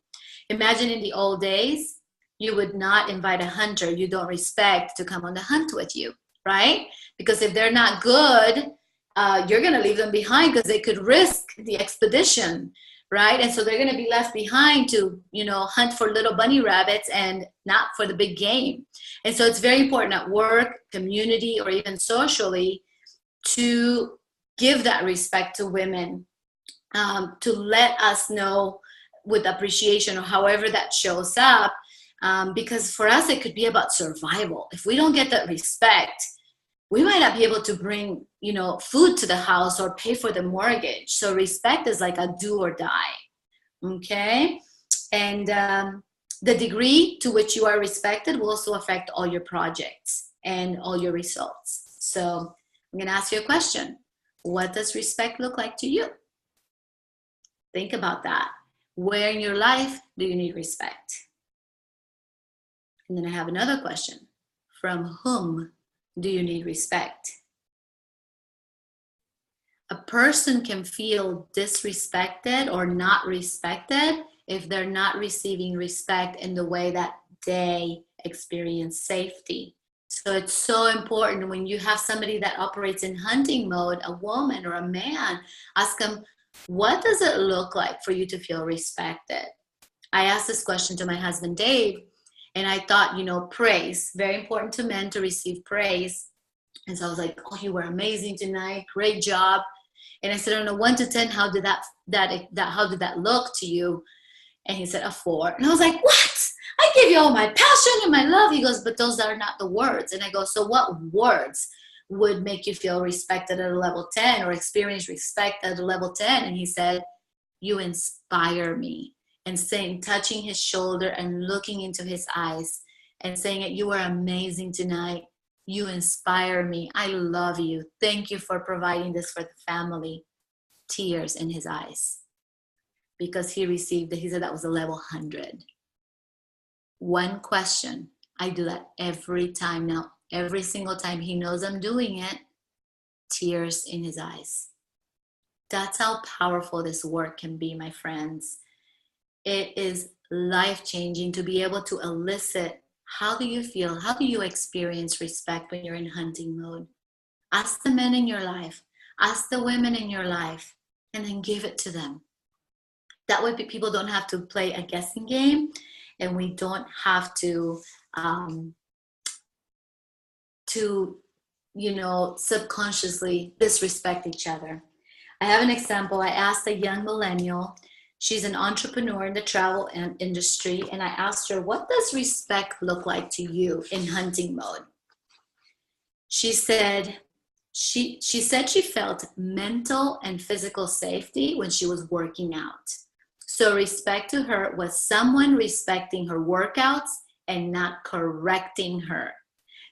Imagine in the old days, you would not invite a hunter you don't respect to come on the hunt with you, right? Because if they're not good, you're going to leave them behind because they could risk the expedition, right? And so they're going to be left behind to, hunt for little bunny rabbits and not for the big game. And so it's very important at work, community, or even socially to give that respect to women, to let us know with appreciation or however that shows up. Because for us, it could be about survival. If we don't get that respect, we might not be able to bring, food to the house or pay for the mortgage. So respect is like a do or die, okay? And the degree to which you are respected will also affect all your projects and all your results. So I'm gonna ask you a question. What does respect look like to you? Think about that. Where in your life do you need respect? And then I have another question. From whom do you need respect? A person can feel disrespected or not respected if they're not receiving respect in the way that they experience safety. So it's so important when you have somebody that operates in hunting mode, a woman or a man, ask them, what does it look like for you to feel respected? I asked this question to my husband, Dave, and I thought, praise, very important to men to receive praise. And so I was like, oh, you were amazing tonight. Great job. And I said, on a 1 to 10, how did that look to you? And he said, a 4. And I was like, what? I give you all my passion and my love. He goes, but those are not the words. And I go, so what words would make you feel respected at a level 10 or experience respect at a level 10? And he said, you inspire me. And touching his shoulder and looking into his eyes and saying that you are amazing tonight. You inspire me. I love you. Thank you for providing this for the family. Tears in his eyes. Because he said that was a level 100. One question. I do that every time now. Every single time he knows I'm doing it, tears in his eyes. That's how powerful this work can be, my friends. It is life-changing to be able to elicit, how do you feel? How do you experience respect when you're in hunting mode? Ask the men in your life. Ask the women in your life. And then give it to them. That way people don't have to play a guessing game. And we don't have to subconsciously disrespect each other. I have an example. I asked a young millennial. She's an entrepreneur in the travel industry. And I asked her, what does respect look like to you in hunting mode? She said she felt mental and physical safety when she was working out. So respect to her was someone respecting her workouts and not correcting her.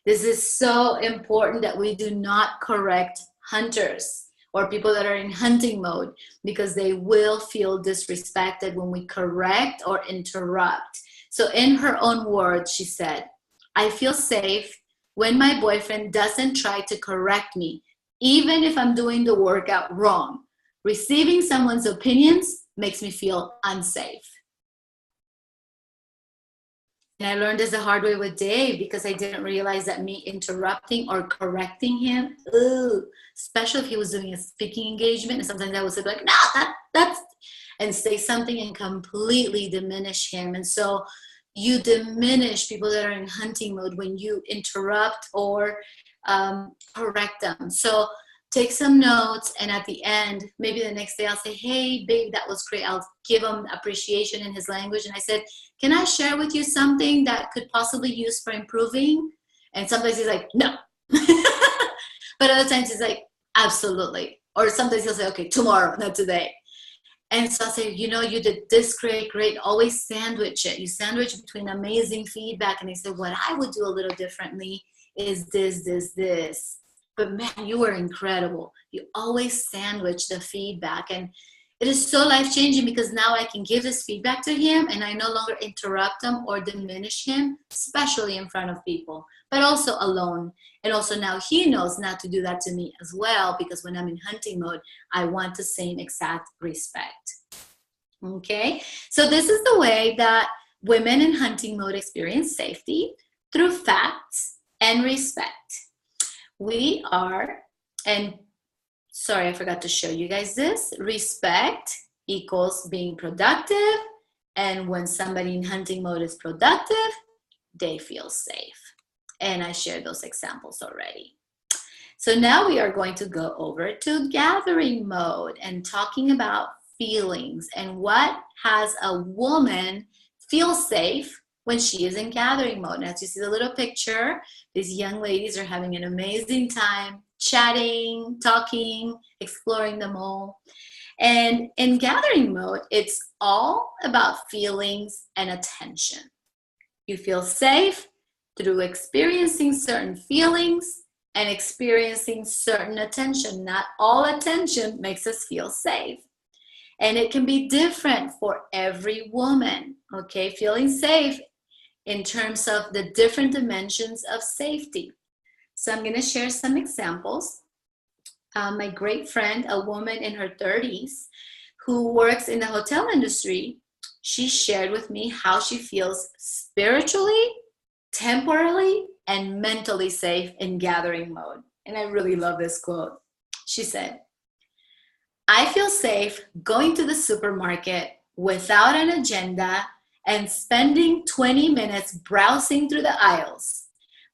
This is so important that we do not correct hunters or people that are in hunting mode, because they will feel disrespected when we correct or interrupt. So in her own words, she said, I feel safe when my boyfriend doesn't try to correct me, even if I'm doing the workout wrong. Receiving someone's opinions makes me feel unsafe. And I learned this the hard way with Dave, because I didn't realize that me interrupting or correcting him, especially if he was doing a speaking engagement, and sometimes I would say like, no, that's, and say something and completely diminish him. And so you diminish people that are in hunting mode when you interrupt or correct them. So take some notes, and at the end, maybe the next day I'll say, hey, babe, that was great. I'll give him appreciation in his language. And I said, can I share with you something that could possibly use for improving? And sometimes he's like, no. But other times he's like, absolutely. Or sometimes he'll say, okay, tomorrow, not today. And so I'll say, you did this great. Always sandwich it. You sandwich between amazing feedback. And he said, what I would do a little differently is this. But man, you were incredible. You always sandwich the feedback. And it is so life-changing, because now I can give this feedback to him and I no longer interrupt him or diminish him, especially in front of people, but also alone. And also now he knows not to do that to me as well, because when I'm in hunting mode, I want the same exact respect. Okay, so this is the way that women in hunting mode experience safety, through facts and respect. We are, and sorry, I forgot to show you guys this. Respect equals being productive. And when somebody in hunting mode is productive, they feel safe. And I shared those examples already. So now we are going to go over to gathering mode and talking about feelings and what has a woman feel safe when she is in gathering mode. Now, as you see the little picture, these young ladies are having an amazing time chatting, talking, exploring the mall. And in gathering mode, it's all about feelings and attention. You feel safe through experiencing certain feelings and experiencing certain attention. Not all attention makes us feel safe. And it can be different for every woman, okay? Feeling safe in terms of the different dimensions of safety. So I'm going to share some examples. My great friend, a woman in her 30s who works in the hotel industry, she shared with me how she feels spiritually, temporally, and mentally safe in gathering mode. And I really love this quote. She said, I feel safe going to the supermarket without an agenda and spending 20 minutes browsing through the aisles.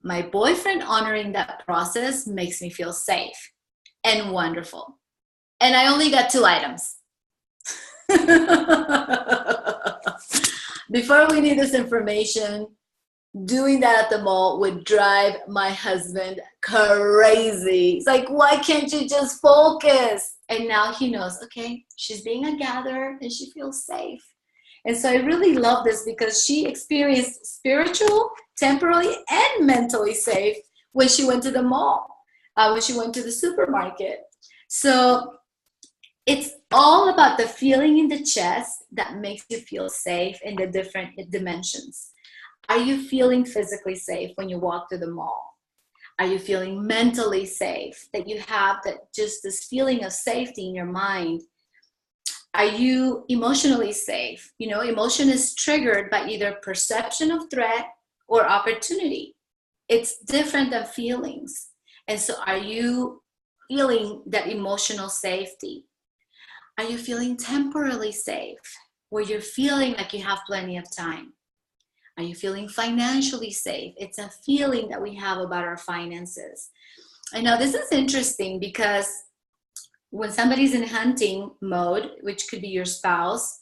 My boyfriend honoring that process makes me feel safe and wonderful. And I only got 2 items. Before we need this information, doing that at the mall would drive my husband crazy. It's like, why can't you just focus? And now he knows, okay, she's being a gatherer and she feels safe. And so I really love this because she experienced spiritual, temporally, and mentally safe when she went to the mall, when she went to the supermarket. So it's all about the feeling in the chest that makes you feel safe in the different dimensions. Are you feeling physically safe when you walk through the mall? Are you feeling mentally safe, that you have that just this feeling of safety in your mind? Are you emotionally safe? You know, emotion is triggered by either perception of threat or opportunity. It's different than feelings. And so are you feeling that emotional safety? Are you feeling temporally safe, where you're feeling like you have plenty of time? Are you feeling financially safe? It's a feeling that we have about our finances. I know this is interesting because when somebody's in hunting mode, which could be your spouse,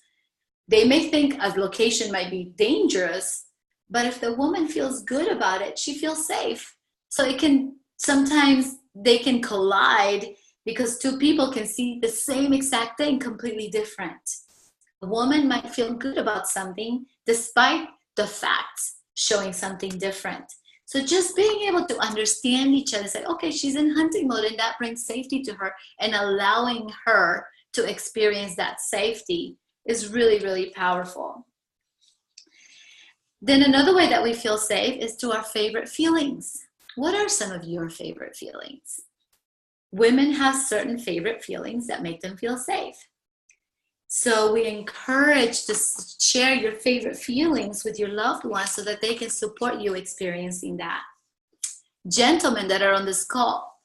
they may think a location might be dangerous, but if the woman feels good about it, she feels safe. So it can, sometimes they can collide because 2 people can see the same exact thing completely different. A woman might feel good about something despite the facts showing something different. So just being able to understand each other, say, okay, she's in hunting mode and that brings safety to her, and allowing her to experience that safety is really, really powerful. Then another way that we feel safe is to our favorite feelings. What are some of your favorite feelings? Women have certain favorite feelings that make them feel safe. So we encourage to share your favorite feelings with your loved ones so that they can support you experiencing that. Gentlemen that are on this call,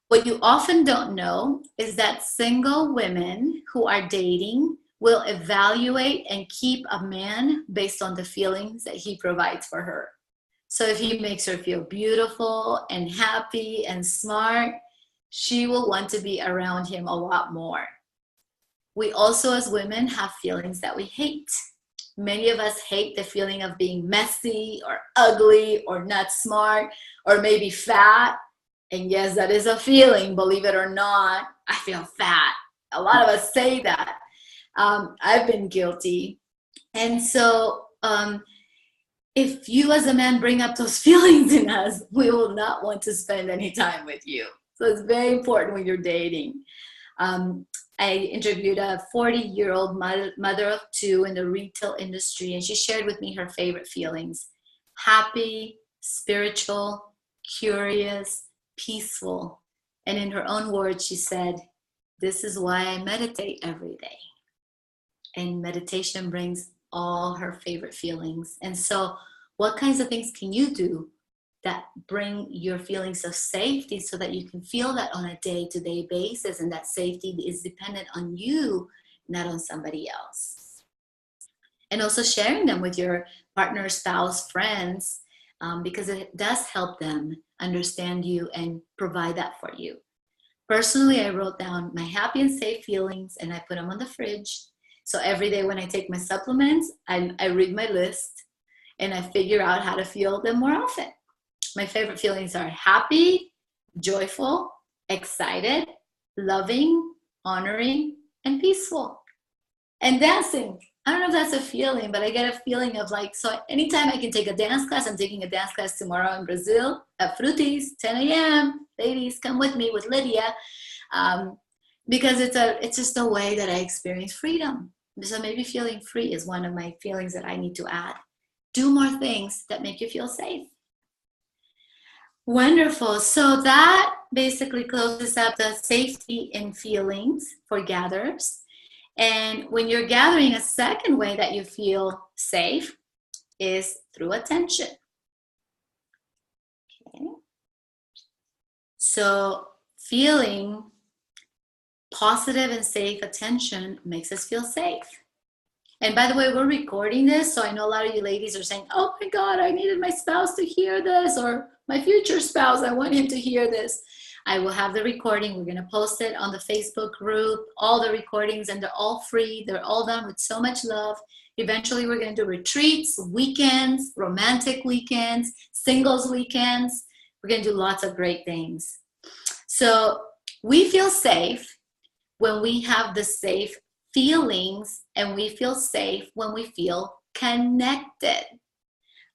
what you often don't know is that single women who are dating will evaluate and keep a man based on the feelings that he provides for her. So if he makes her feel beautiful and happy and smart, she will want to be around him a lot more. We also, as women, have feelings that we hate. Many of us hate the feeling of being messy or ugly or not smart or maybe fat. And yes, that is a feeling, believe it or not. I feel fat. A lot of us say that. I've been guilty. And so if you as a man bring up those feelings in us, we will not want to spend any time with you. So it's very important when you're dating. I interviewed a 40-year-old mother of 2 in the retail industry, and she shared with me her favorite feelings: happy, spiritual, curious, peaceful. And in her own words, she said, this is why I meditate every day. And meditation brings all her favorite feelings. And so what kinds of things can you do that bring your feelings of safety so that you can feel that on a day-to-day basis, and that safety is dependent on you, not on somebody else? And also sharing them with your partner, spouse, friends, because it does help them understand you and provide that for you. Personally, I wrote down my happy and safe feelings and I put them on the fridge. So every day when I take my supplements, I read my list and I figure out how to feel them more often. My favorite feelings are happy, joyful, excited, loving, honoring, and peaceful. And dancing. I don't know if that's a feeling, but I get a feeling of like, so anytime I can take a dance class, I'm taking a dance class tomorrow in Brazil at Frutis, 10 a.m. Ladies, come with me with Lydia. Because it's just a way that I experience freedom. So maybe feeling free is one of my feelings that I need to add. Do more things that make you feel safe. Wonderful. So that basically closes up the safety and feelings for gatherers. And when you're gathering, a second way that you feel safe is through attention. Okay. So feeling positive and safe attention makes us feel safe. And by the way, we're recording this, so I know a lot of you ladies are saying, oh my God, I needed my spouse to hear this, or my future spouse, I want him to hear this. I will have the recording. We're going to post it on the Facebook group, all the recordings, and they're all free. They're all done with so much love. Eventually, we're going to do retreats, weekends, romantic weekends, singles weekends. We're going to do lots of great things. So we feel safe when we have the safe feelings, and we feel safe when we feel connected.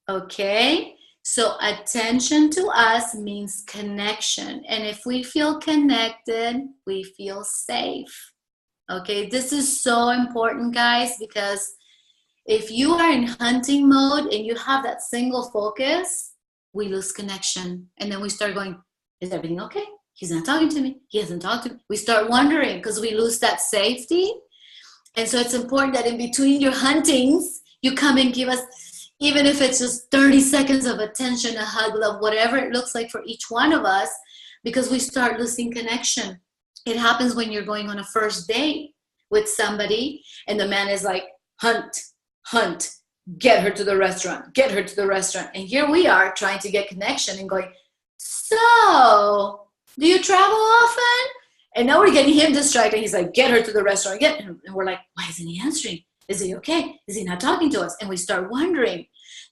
Okay? So attention to us means connection. And if we feel connected, we feel safe. Okay? This is so important, guys, because if you are in hunting mode and you have that single focus, we lose connection. And then we start going, is everything okay? He's not talking to me. He hasn't talked to me. We start wondering because we lose that safety. And so it's important that in between your huntings, you come and give us, even if it's just 30 seconds of attention, a hug, love, whatever it looks like for each one of us, because we start losing connection. It happens when you're going on a first date with somebody and the man is like, hunt, hunt, get her to the restaurant, get her to the restaurant. And here we are trying to get connection and going, so do you travel often? And now we're getting him distracted. He's like, get her to the restaurant, get him. And we're like, why isn't he answering? Is he okay? Is he not talking to us? And we start wondering,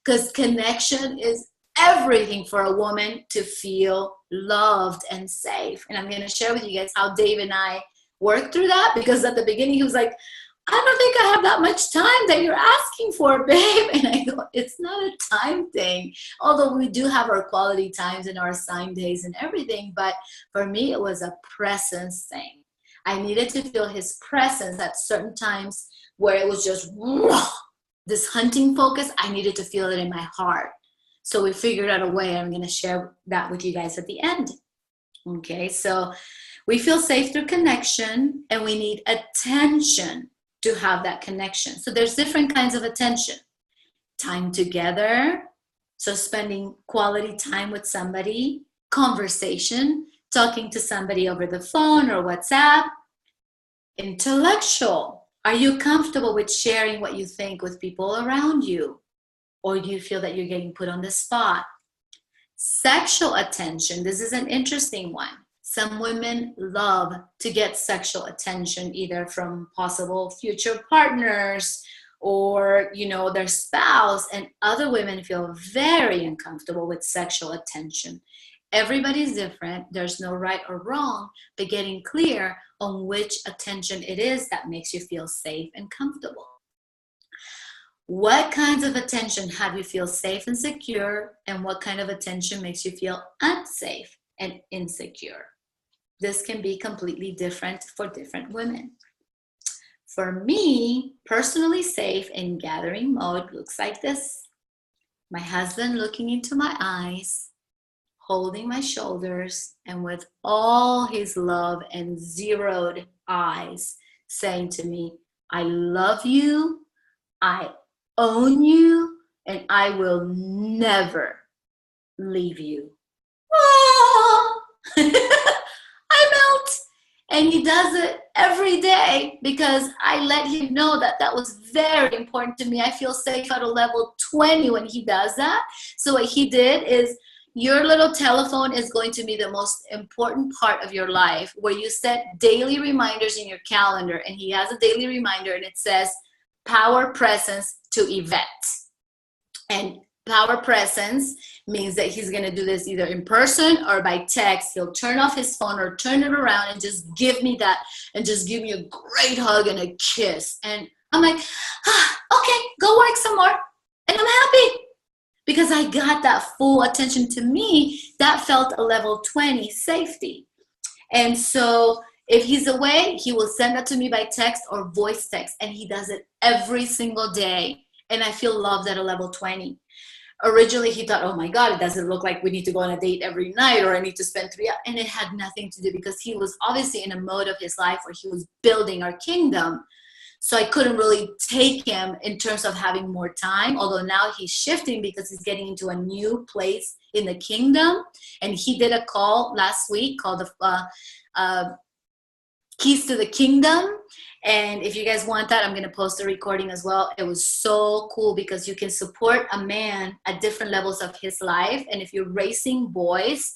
because connection is everything for a woman to feel loved and safe. And I'm going to share with you guys how Dave and I worked through that, because at the beginning he was like, I don't think I have that much time that you're asking for, babe. And I go, it's not a time thing. Although we do have our quality times and our assigned days and everything. But for me, it was a presence thing. I needed to feel his presence at certain times where it was just this hunting focus. I needed to feel it in my heart. So we figured out a way. I'm going to share that with you guys at the end. Okay, so we feel safe through connection, and we need attention to have that connection. So there's different kinds of attention. Time together, so spending quality time with somebody, conversation, talking to somebody over the phone or WhatsApp. Intellectual, are you comfortable with sharing what you think with people around you? Or do you feel that you're getting put on the spot? Sexual attention, this is an interesting one. Some women love to get sexual attention, either from possible future partners or, their spouse, and other women feel very uncomfortable with sexual attention. Everybody's different. There's no right or wrong, but getting clear on which attention it is that makes you feel safe and comfortable. What kinds of attention have you feel safe and secure, and what kind of attention makes you feel unsafe and insecure? This can be completely different for different women. For me, personally safe in gathering mode looks like this. My husband looking into my eyes, holding my shoulders, and with all his love and zeroed eyes saying to me, I love you, I own you, and I will never leave you. Oh! I melt. And he does it every day because I let him know that that was very important to me. I feel safe at a level 20 when he does that. So what he did is, your little telephone is going to be the most important part of your life, where you set daily reminders in your calendar. And he has a daily reminder and it says, power presence to Yvette. And power presence means that he's going to do this either in person or by text. He'll turn off his phone or turn it around and just give me that, and just give me a great hug and a kiss. And I'm like, okay, go work some more. And I'm happy because I got that full attention. To me, that felt a level 20 safety. And so if he's away, he will send that to me by text or voice text. And he does it every single day. and I feel loved at a level 20. Originally, he thought, oh my God, it doesn't look like we need to go on a date every night or I need to spend 3 hours. And it had nothing to do because he was obviously in a mode of his life where he was building our kingdom. So I couldn't really take him in terms of having more time, although now he's shifting because he's getting into a new place in the kingdom. And he did a call last week called the Keys to the Kingdom. And if you guys want that, I'm going to post a recording as well. It was so cool because you can support a man at different levels of his life. And if you're raising boys,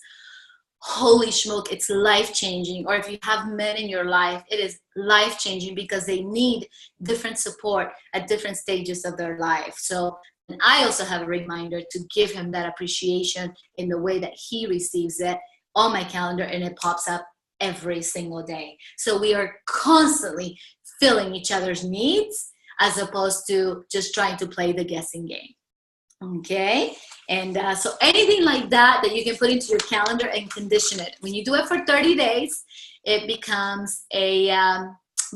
holy schmook, it's life-changing. Or if you have men in your life, it is life-changing because they need different support at different stages of their life. So and I also have a reminder to give him that appreciation in the way that he receives it on my calendar, and it pops up every single day. So we are constantly filling each other's needs as opposed to just trying to play the guessing game. Okay, and so anything like that you can put into your calendar and condition it. When you do it for 30 days, it becomes a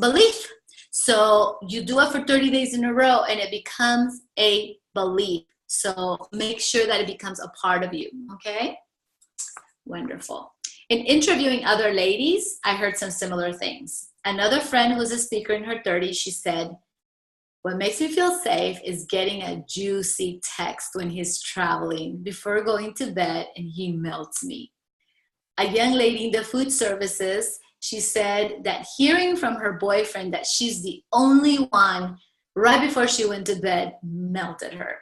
belief. So you do it for 30 days in a row and it becomes a belief. So make sure that it becomes a part of you. Okay, wonderful. In interviewing other ladies, I heard some similar things. Another friend who's a speaker in her 30s, she said, what makes me feel safe is getting a juicy text when he's traveling before going to bed and he melts me. A young lady in the food services, she said that hearing from her boyfriend that she's the only one right before she went to bed melted her.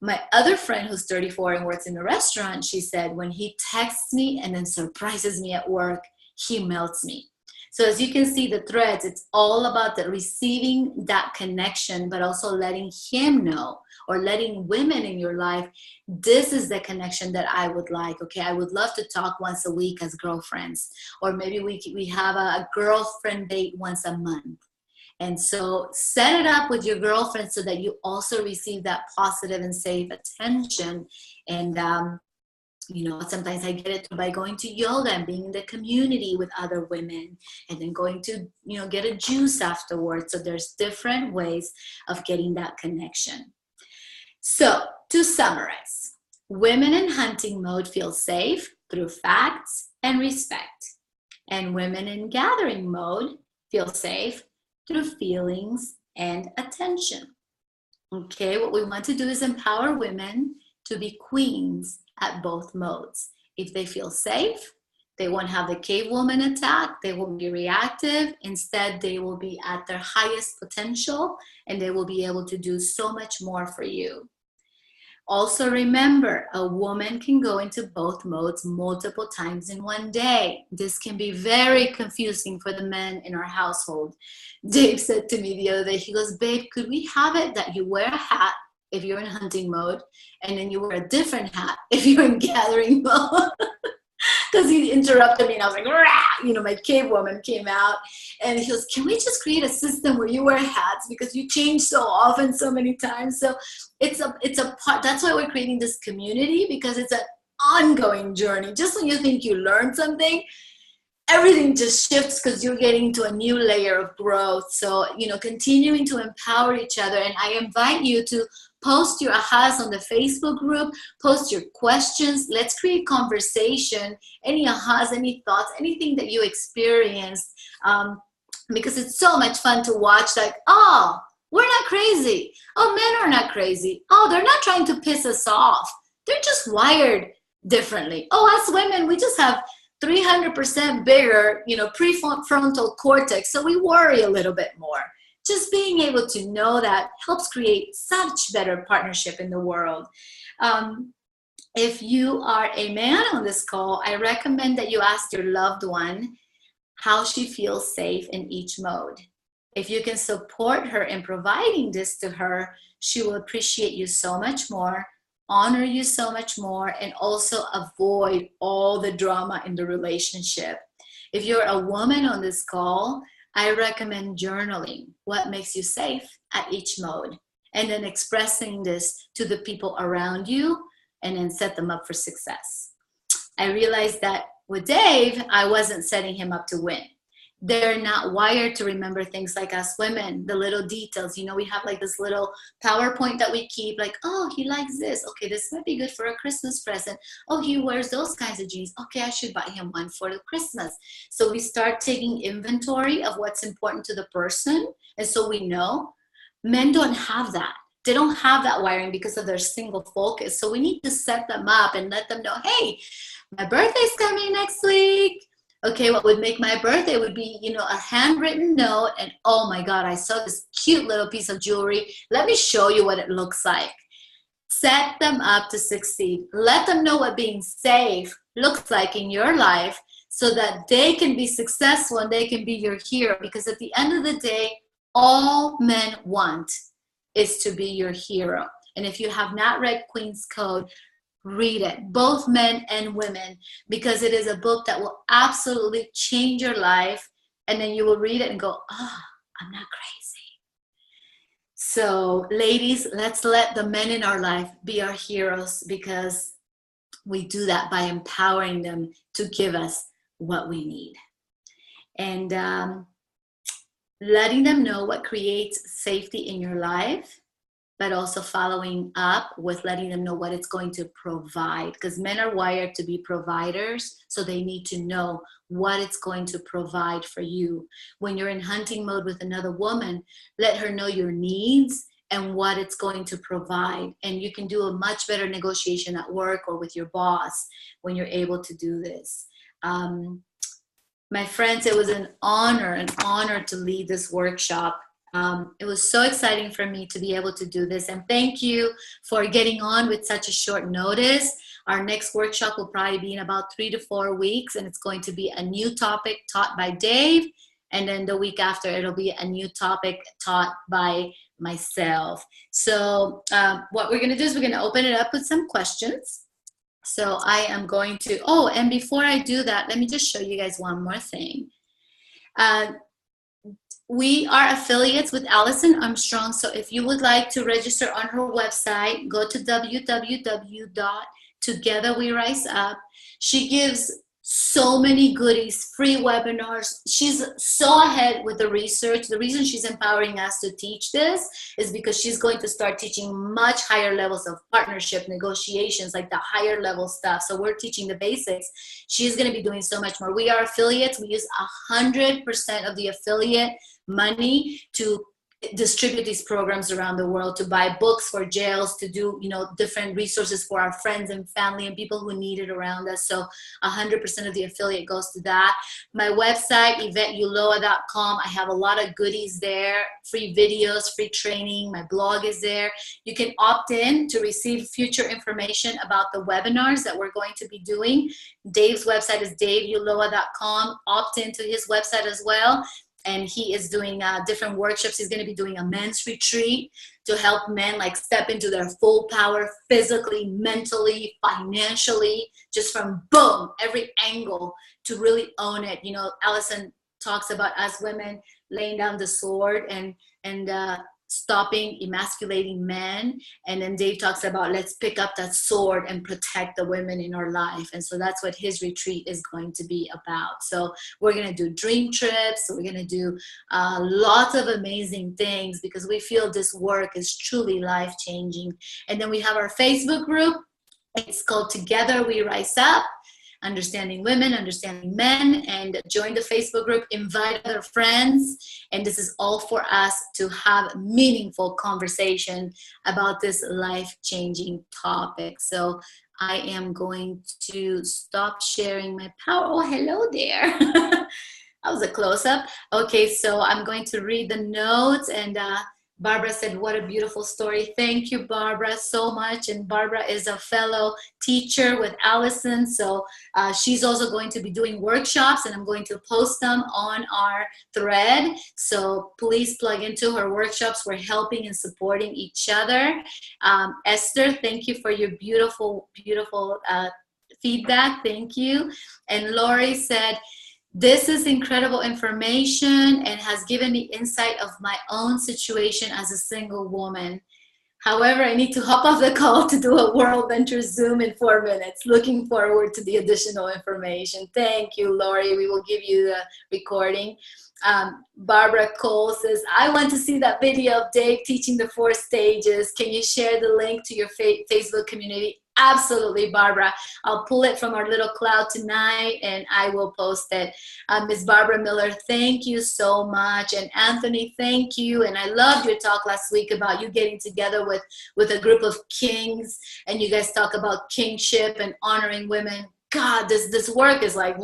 My other friend who's 34 and works in a restaurant, she said when he texts me and then surprises me at work, he melts me. So as you can see the threads, it's all about the receiving that connection, but also letting him know or letting women in your life, this is the connection that I would like. Okay, I would love to talk once a week as girlfriends, or maybe we have a girlfriend date once a month. And so set it up with your girlfriend so that you also receive that positive and safe attention. And you know, sometimes I get it by going to yoga and being in the community with other women and then going to, you know, get a juice afterwards. So there's different ways of getting that connection. So to summarize, women in hunting mode feel safe through facts and respect. And women in gathering mode feel safe through feelings and attention. Okay, what we want to do is empower women to be queens at both modes. If they feel safe, they won't have the cave woman attack, they won't be reactive. Instead, they will be at their highest potential and they will be able to do so much more for you. Also remember, a woman can go into both modes multiple times in one day. This can be very confusing for the men in our household. Dave said to me the other day, he goes, babe, could we have it that you wear a hat if you're in hunting mode, and then you wear a different hat if you're in gathering mode? Because he interrupted me and I was like, rah! You know, my cave woman came out and he goes, can we just create a system where you wear hats because you change so often, so many times? So it's a part, that's why we're creating this community, because it's an ongoing journey. Just when you think you learned something, everything just shifts because you're getting to a new layer of growth. So, you know, continuing to empower each other. And I invite you to post your ahas on the Facebook group, post your questions. Let's create conversation, any ahas, any thoughts, anything that you experienced, because it's so much fun to watch, like, oh, we're not crazy. Oh, men are not crazy. Oh, they're not trying to piss us off. They're just wired differently. Oh, us women, we just have 300% bigger, you know, prefrontal cortex, so we worry a little bit more. Just being able to know that helps create such better partnership in the world. If you are a man on this call, I recommend that you ask your loved one how she feels safe in each mode. If you can support her in providing this to her, she will appreciate you so much more, honor you so much more, and also avoid all the drama in the relationship. If you're a woman on this call, I recommend journaling what makes you safe at each mode, and then expressing this to the people around you, and then set them up for success. I realized that with Dave, I wasn't setting him up to win. they're not wired to remember things like us women, the little details. You know, we have like this little PowerPoint that we keep, like, oh, he likes this. Okay, this might be good for a Christmas present. Oh, he wears those kinds of jeans. Okay, I should buy him one for the Christmas. So we start taking inventory of what's important to the person. And so we know men don't have that. They don't have that wiring because of their single focus. So we need to set them up and let them know, hey, my birthday's coming next week. Okay, what would make my birthday would be, you know, a handwritten note, and oh my God, I saw this cute little piece of jewelry. Let me show you what it looks like. Set them up to succeed. Let them know what being safe looks like in your life so that they can be successful and they can be your hero. Because at the end of the day, all men want is to be your hero. And if you have not read Queen's Code, read it, both men and women, because it is a book that will absolutely change your life. And then you will read it and go, oh, I'm not crazy. So ladies, let's let the men in our life be our heroes, because we do that by empowering them to give us what we need. And letting them know what creates safety in your life, but also following up with letting them know what it's going to provide, because men are wired to be providers, so they need to know what it's going to provide for you. When you're in hunting mode with another woman, let her know your needs and what it's going to provide. And you can do a much better negotiation at work or with your boss when you're able to do this. My friends, it was an honor to lead this workshop. It was so exciting for me to be able to do this, and thank you for getting on with such a short notice. Our next workshop will probably be in about 3 to 4 weeks, and it's going to be a new topic taught by Dave, and then the week after it'll be a new topic taught by myself. So what we're going to do is we're going to open it up with some questions. So I am going to, oh, and before I do that, let me just show you guys one more thing. We are affiliates with Allison Armstrong, so if you would like to register on her website, go to www.togetherweriseup. She gives so many goodies, free webinars. She's so ahead with the research. The reason she's empowering us to teach this is because she's going to start teaching much higher levels of partnership negotiations, like the higher level stuff. So we're teaching the basics. She's going to be doing so much more. We are affiliates. We use 100% of the affiliate money to distribute these programs around the world, to buy books for jails, to do, you know, different resources for our friends and family and people who need it around us. So 100% of the affiliate goes to that. My website, YvetteUloa.com, I have a lot of goodies there, free videos, free training. My blog is there. You can opt in to receive future information about the webinars that we're going to be doing. Dave's website is DaveUloa.com. Opt into his website as well. And he is doing different workshops. He's going to be doing a men's retreat to help men like step into their full power physically, mentally, financially, just from boom, every angle to really own it. You know, Allison talks about us women laying down the sword and stopping emasculating men. And then Dave talks about let's pick up that sword and protect the women in our life. And so that's what his retreat is going to be about. So we're going to do dream trips. So we're going to do lots of amazing things because we feel this work is truly life-changing. And then we have our Facebook group. It's called Together We Rise Up. Understanding women, understanding men, and join the Facebook group, invite other friends. And this is all for us to have meaningful conversation about this life-changing topic. So I am going to stop sharing my power. Oh, hello there. That was a close-up. Okay, so I'm going to read the notes, and Barbara said, what a beautiful story. Thank you, Barbara, so much. And Barbara is a fellow teacher with Allison. So she's also going to be doing workshops, and I'm going to post them on our thread. So please plug into her workshops. We're helping and supporting each other. Esther, thank you for your beautiful, beautiful feedback. Thank you. And Lori said, this is incredible information and has given me insight of my own situation as a single woman. However, I need to hop off the call to do a World Venture Zoom in 4 minutes. Looking forward to the additional information. Thank you, Lori. We will give you the recording. Barbara Cole says, I want to see that video of Dave teaching the 4 stages. Can you share the link to your Facebook community? Absolutely, Barbara. I'll pull it from our little cloud tonight and I will post it. Ms. Barbara Miller, thank you so much. And Anthony, thank you. And I loved your talk last week about you getting together with a group of kings and you guys talk about kingship and honoring women. God, this work is like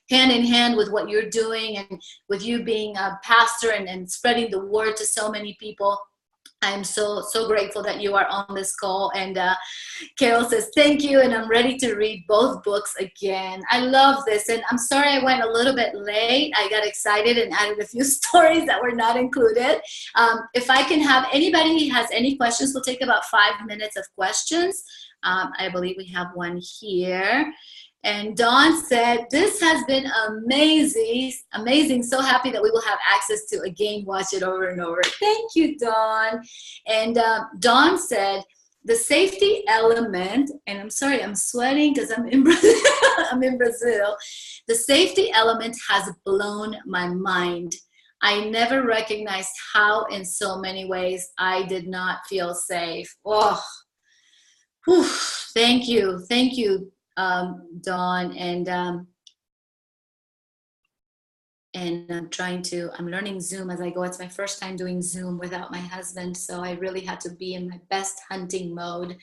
hand in hand with what you're doing and with you being a pastor and spreading the word to so many people. I'm so grateful that you are on this call. And Carol says, thank you. And I'm ready to read both books again. I love this. And I'm sorry I went a little bit late. I got excited and added a few stories that were not included. If I can have anybody who has any questions, we'll take about 5 minutes of questions. I believe we have one here. And Dawn said, this has been amazing. So happy that we will have access to again watch it over and over. Thank you, Dawn. And Dawn said, the safety element, and I'm sorry, I'm sweating because I'm in Brazil. I'm in Brazil. The safety element has blown my mind. I never recognized how in so many ways I did not feel safe. Oh, whew, thank you. Dawn, and I'm learning Zoom as I go. It's my first time doing Zoom without my husband, so I really had to be in my best hunting mode.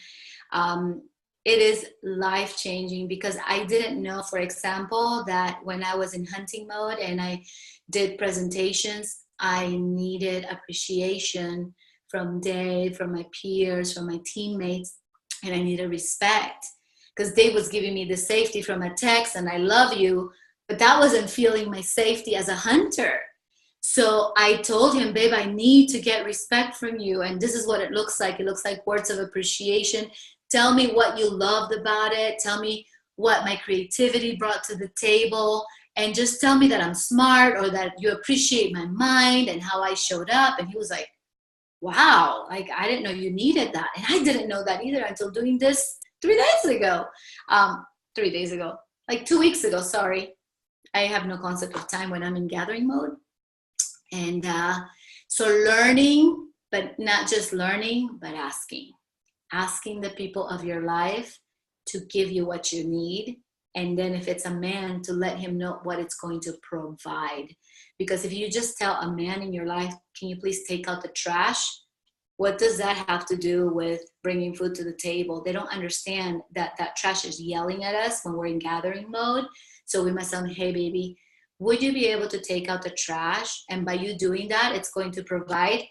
It is life-changing because I didn't know, for example, that when I was in hunting mode and I did presentations, I needed appreciation from Dave, from my peers, from my teammates, and I needed respect. Because Dave was giving me the safety from a text and I love you, but that wasn't feeling my safety as a hunter. So I told him, babe, I need to get respect from you. And this is what it looks like. It looks like words of appreciation. Tell me what you loved about it. Tell me what my creativity brought to the table. And just tell me that I'm smart or that you appreciate my mind and how I showed up. And he was like, wow, like I didn't know you needed that. And I didn't know that either until doing this 3 days ago, 3 days ago, like 2 weeks ago, sorry. I have no concept of time when I'm in gathering mode. And so learning, but not just learning, but asking the people of your life to give you what you need. And then if it's a man, to let him know what it's going to provide. Because if you just tell a man in your life, can you please take out the trash? What does that have to do with bringing food to the table? They don't understand that that trash is yelling at us when we're in gathering mode. So we must say, hey, baby, would you be able to take out the trash? And by you doing that, it's going to provide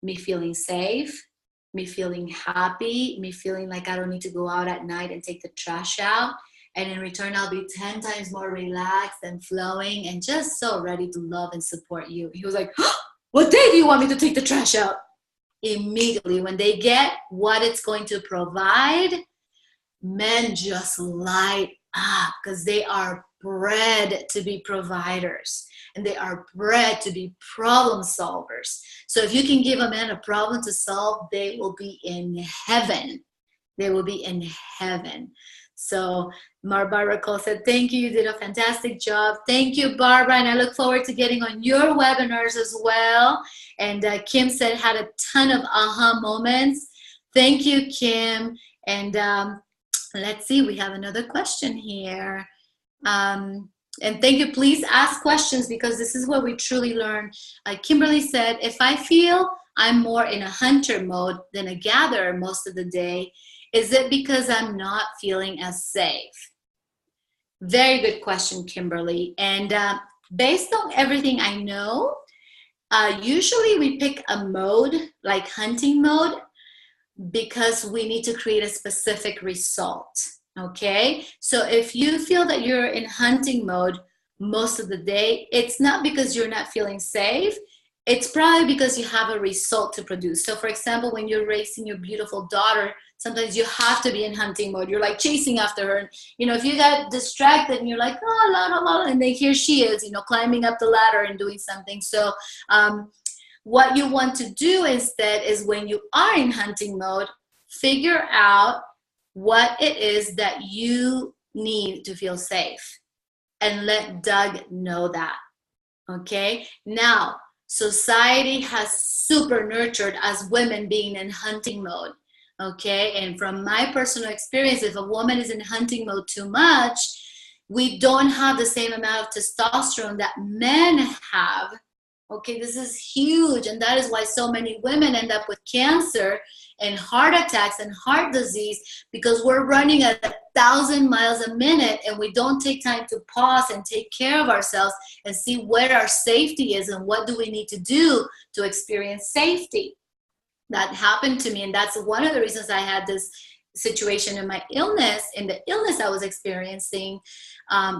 me feeling safe, me feeling happy, me feeling like I don't need to go out at night and take the trash out. And in return, I'll be 10 times more relaxed and flowing and just so ready to love and support you. He was like, what day do you want me to take the trash out? Immediately, when they get what it's going to provide, men just light up because they are bred to be providers and they are bred to be problem solvers. So if you can give a man a problem to solve, they will be in heaven. They will be in heaven. So Barbara Cole said, thank you. You did a fantastic job. Thank you, Barbara. And I look forward to getting on your webinars as well. And Kim said, had a ton of aha moments. Thank you, Kim. And let's see, we have another question here. And thank you. Please ask questions because this is where we truly learn. Kimberly said, if I feel I'm more in a hunter mode than a gatherer most of the day, is it because I'm not feeling as safe? Very good question, Kimberly. And based on everything I know, usually we pick a mode like hunting mode because we need to create a specific result. Okay, so if you feel that you're in hunting mode most of the day, it's not because you're not feeling safe. It's probably because you have a result to produce. So for example, when you're raising your beautiful daughter, sometimes you have to be in hunting mode. You're like chasing after her. You know, if you got distracted and you're like, oh, la, la, la, and then here she is, you know, climbing up the ladder and doing something. So What you want to do instead is, when you are in hunting mode, figure out what it is that you need to feel safe, and let Doug know that. Okay, now society has super nurtured us women being in hunting mode. Okay, and from my personal experience, if a woman is in hunting mode too much, we don't have the same amount of testosterone that men have. Okay, this is huge, and that is why so many women end up with cancer and heart attacks and heart disease, because we're running at 1,000 miles a minute, and we don't take time to pause and take care of ourselves and see where our safety is and what do we need to do to experience safety. That happened to me, and that's one of the reasons I had this situation in my illness, in the illness I was experiencing,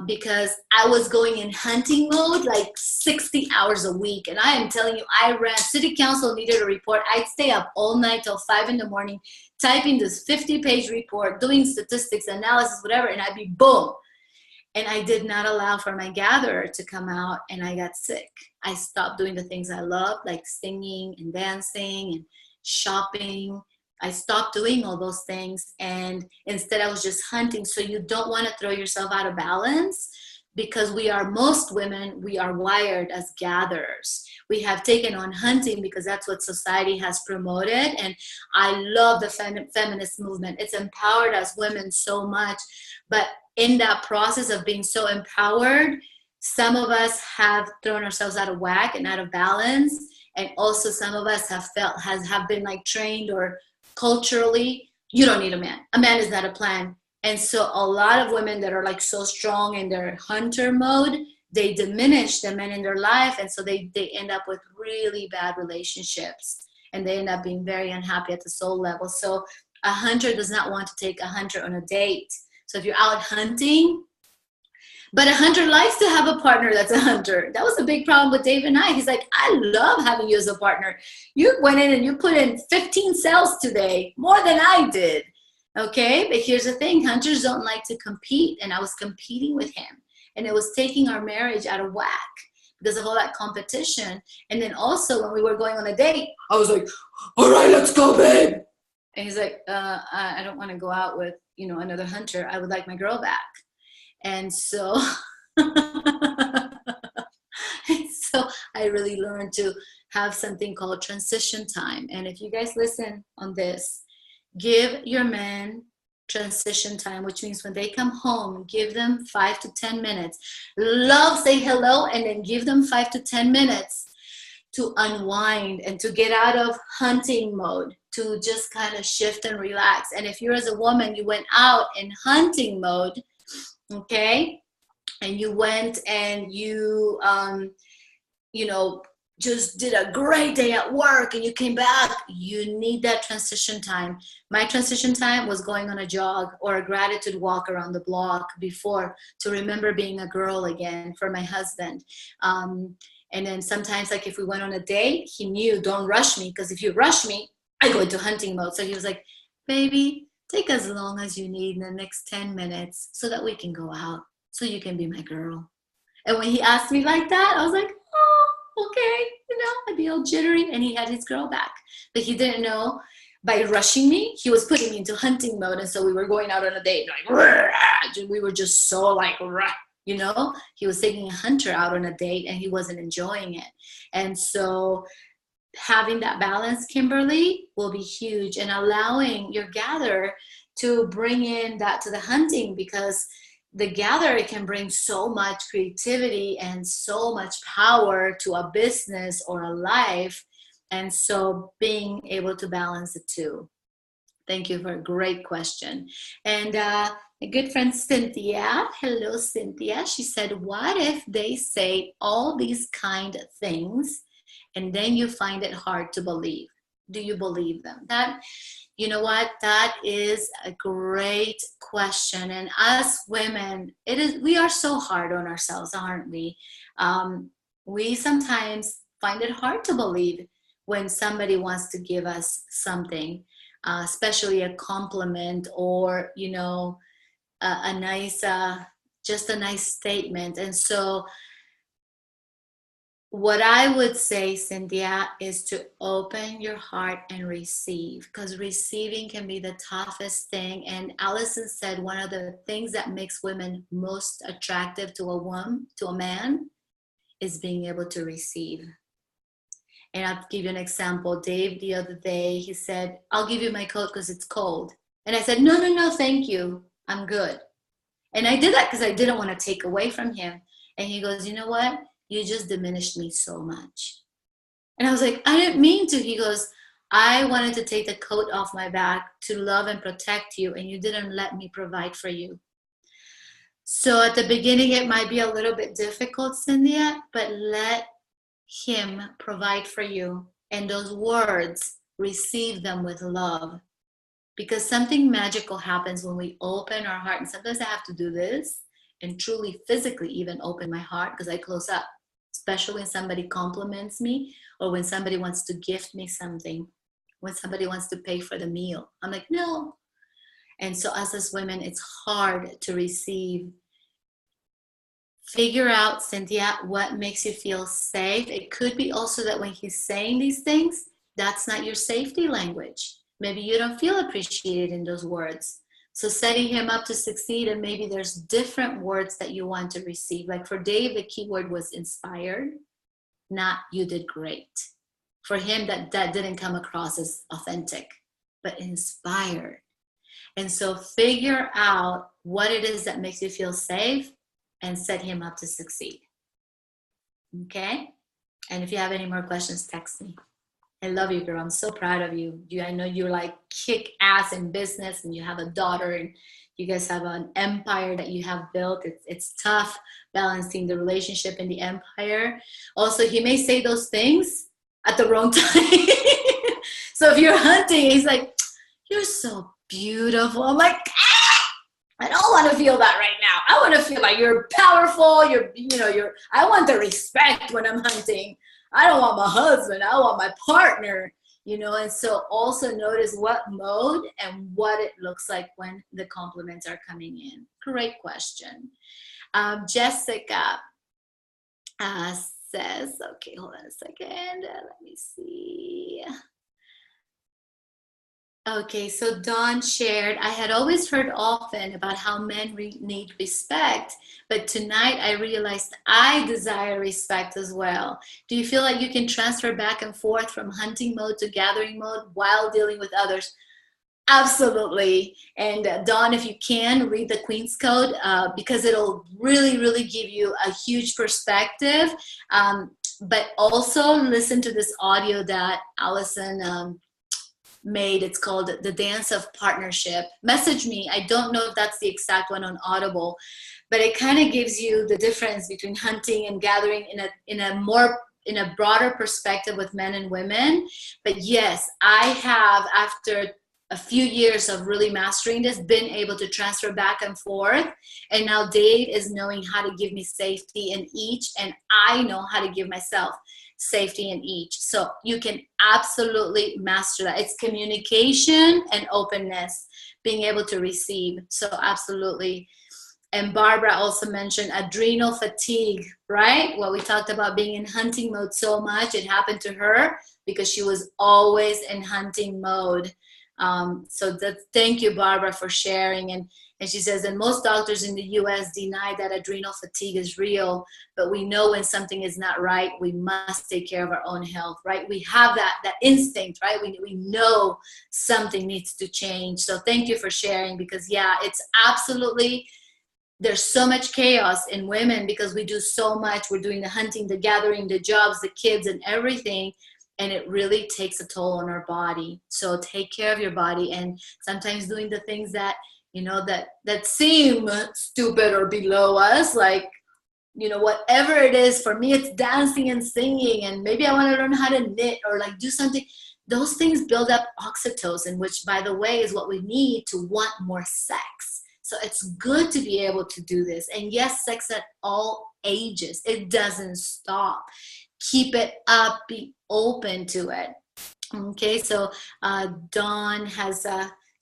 because I was going in hunting mode like 60 hours a week. And I am telling you, I ran, city council needed a report. I'd stay up all night till 5 in the morning, typing this 50-page report, doing statistics, analysis, whatever, and I'd be boom. And I did not allow for my gatherer to come out, and I got sick. I stopped doing the things I love, like singing and dancing and shopping. I stopped doing all those things, and instead I was just hunting. So you don't want to throw yourself out of balance, because most women, we are wired as gatherers. We have taken on hunting because that's what society has promoted. And I love the feminist movement. It's empowered us women so much. But in that process of being so empowered, some of us have thrown ourselves out of whack and out of balance. And also some of us have been like trained or culturally, you don't need a man. A man is not a plan. And so a lot of women that are like so strong in their hunter mode, they diminish the men in their life. And so they end up with really bad relationships, and they end up being very unhappy at the soul level. So a hunter does not want to take a hunter on a date. So if you're out hunting, but a hunter likes to have a partner that's a hunter. That was a big problem with Dave and I. He's like, I love having you as a partner. You went in and you put in 15 cells today, more than I did. Okay, but here's the thing. Hunters don't like to compete, and I was competing with him. And it was taking our marriage out of whack because of all that competition. And then also when we were going on a date, I was like, all right, let's go, babe. And he's like, I don't want to go out with, another hunter. I would like my girl back. And so, I really learned to have something called transition time. And if you guys listen on this, give your men transition time, which means when they come home, give them 5 to 10 minutes. Love, say hello, and then give them 5 to 10 minutes to unwind and to get out of hunting mode, to just kind of shift and relax. And if you're as a woman, you went out in hunting mode, okay, and you went and you just did a great day at work and you came back, you need that transition time. My transition time was going on a jog or a gratitude walk around the block before, to remember being a girl again for my husband. And then sometimes, like if we went on a date, he knew, don't rush me, because if you rush me, I go into hunting mode. So he was like, baby, take as long as you need in the next 10 minutes so that we can go out, so you can be my girl. And when he asked me like that, I was like, oh, okay. I'd be all jittery, and he had his girl back. But he didn't know, by rushing me, he was putting me into hunting mode. And so we were going out on a date, like, we were just so like, he was taking a hunter out on a date and he wasn't enjoying it. And so having that balance, Kimberly, will be huge, and allowing your gatherer to bring in that to the hunting, because the gatherer can bring so much creativity and so much power to a business or a life. And so being able to balance the two. Thank you for a great question. And a good friend, Cynthia. Hello, Cynthia. She said, what if they say all these kind of things and then you find it hard to believe? Do you believe them? You know what? That is a great question. And us women, we are so hard on ourselves, aren't we? We sometimes find it hard to believe when somebody wants to give us something, especially a compliment or, a nice, just a nice statement. And so What I would say, Cynthia, is to open your heart and receive, because receiving can be the toughest thing. And Allison said one of the things that makes women most attractive to a woman, to a man, is being able to receive. And I'll give you an example. Dave, the other day, he said, I'll give you my coat because it's cold. And I said, no, no, no, thank you. I'm good. And I did that because I didn't want to take away from him. And he goes, you know what? You just diminished me so much. And I was like, I didn't mean to. He goes, I wanted to take the coat off my back to love and protect you, and you didn't let me provide for you. So at the beginning, it might be a little bit difficult, Cynthia, but let him provide for you. And those words, receive them with love. Because something magical happens when we open our heart. And sometimes I have to do this and truly physically even open my heart because I close up, especially when somebody compliments me or when somebody wants to gift me something, when somebody wants to pay for the meal. I'm like, no. And so us as women, it's hard to receive. Figure out, Cynthia, what makes you feel safe. It could be also that when he's saying these things, that's not your safety language. Maybe you don't feel appreciated in those words. So setting him up to succeed, and maybe there's different words that you want to receive. Like for Dave, the key word was inspired, not you did great. For him, that didn't come across as authentic, but inspired. And so figure out what it is that makes you feel safe and set him up to succeed. Okay? And if you have any more questions, text me. I love you, girl. I'm so proud of you. I know you're like kick ass in business, and you have a daughter, and you guys have an empire that you have built. It's tough balancing the relationship and the empire. Also, he may say those things at the wrong time. So if you're hunting, he's like, you're so beautiful. I'm like, I don't want to feel that right now. I want to feel like you're powerful. I want the respect when I'm hunting. I don't want my husband. I want my partner, and so also notice what mode and what it looks like when the compliments are coming in. Great question. Jessica says, okay, hold on a second. Let me see. Okay, so Dawn shared, I had always heard often about how men need respect, but tonight I realized I desire respect as well. Do you feel like you can transfer back and forth from hunting mode to gathering mode while dealing with others? Absolutely. And Dawn, if you can, read the Queen's Code because it'll really, really give you a huge perspective. But also listen to this audio that Allison made. It's called The Dance of Partnership. Message me. I don't know if that's the exact one on Audible, but it kind of gives you the difference between hunting and gathering in a broader perspective with men and women. But yes, I have, after a few years of really mastering this, been able to transfer back and forth. And now Dave is knowing how to give me safety in each, and I know how to give myself safety in each. So you can absolutely master that. It's communication and openness, being able to receive. So absolutely. And Barbara also mentioned adrenal fatigue, right? Well, we talked about being in hunting mode so much. It happened to her because she was always in hunting mode. Thank you, Barbara, for sharing. And she says, and most doctors in the US deny that adrenal fatigue is real, but we know when something is not right, we must take care of our own health, right? We have that instinct, right? We know something needs to change. So thank you for sharing, because yeah, it's absolutely, there's so much chaos in women because we do so much. We're doing the hunting, the gathering, the jobs, the kids, and everything. And it really takes a toll on our body. So take care of your body, and sometimes doing the things that, that seem stupid or below us, like, whatever it is. For me, it's dancing and singing, and maybe I want to learn how to knit or like do something. Those things build up oxytocin, which, by the way, is what we need to want more sex. So it's good to be able to do this. And yes, sex at all ages. It doesn't stop. Keep it up. Be open to it. Okay, so Dawn has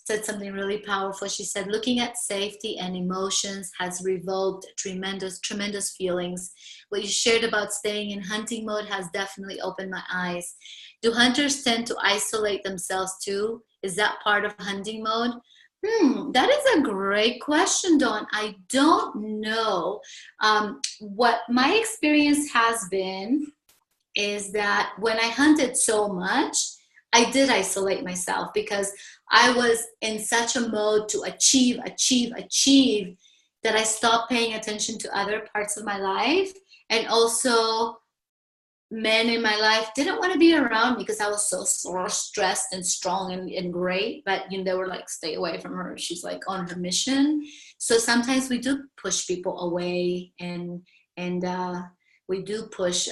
said something really powerful. She said, looking at safety and emotions has revoked tremendous, tremendous feelings. What you shared about staying in hunting mode has definitely opened my eyes. Do hunters tend to isolate themselves too? Is that part of hunting mode? That is a great question, Dawn. I don't know. What my experience has been is that when I hunted so much, I did isolate myself because I was in such a mode to achieve, achieve, achieve that I stopped paying attention to other parts of my life. And also, men in my life didn't want to be around me because I was so stressed and strong and great. But you know, they were like, stay away from her. She's like on her mission. So sometimes we do push people away, and we do push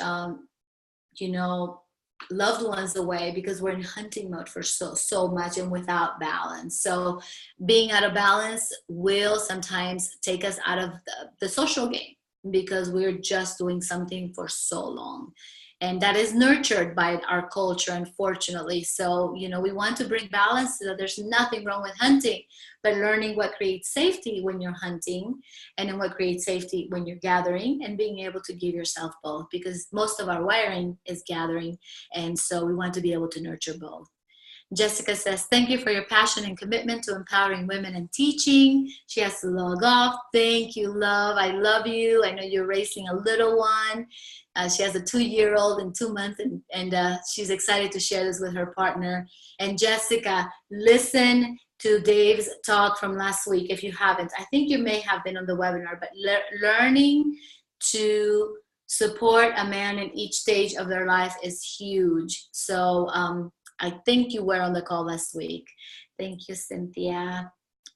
you know, loved ones away because we're in hunting mode for so much and without balance. So being out of balance will sometimes take us out of the social game because we're just doing something for so long, and that is nurtured by our culture, unfortunately. So you know, we want to bring balance so that there's nothing wrong with hunting, but learning what creates safety when you're hunting and then what creates safety when you're gathering, and being able to give yourself both, because most of our wiring is gathering, and so we want to be able to nurture both. Jessica says, thank you for your passion and commitment to empowering women and teaching. She has to log off. Thank you, love. I love you. I know you're raising a little one. She has a 2-year-old in 2 months, and she's excited to share this with her partner. And Jessica, listen to Dave's talk from last week. If you haven't, I think you may have been on the webinar, but learning to support a man in each stage of their life is huge. So I think you were on the call last week. Thank you, Cynthia.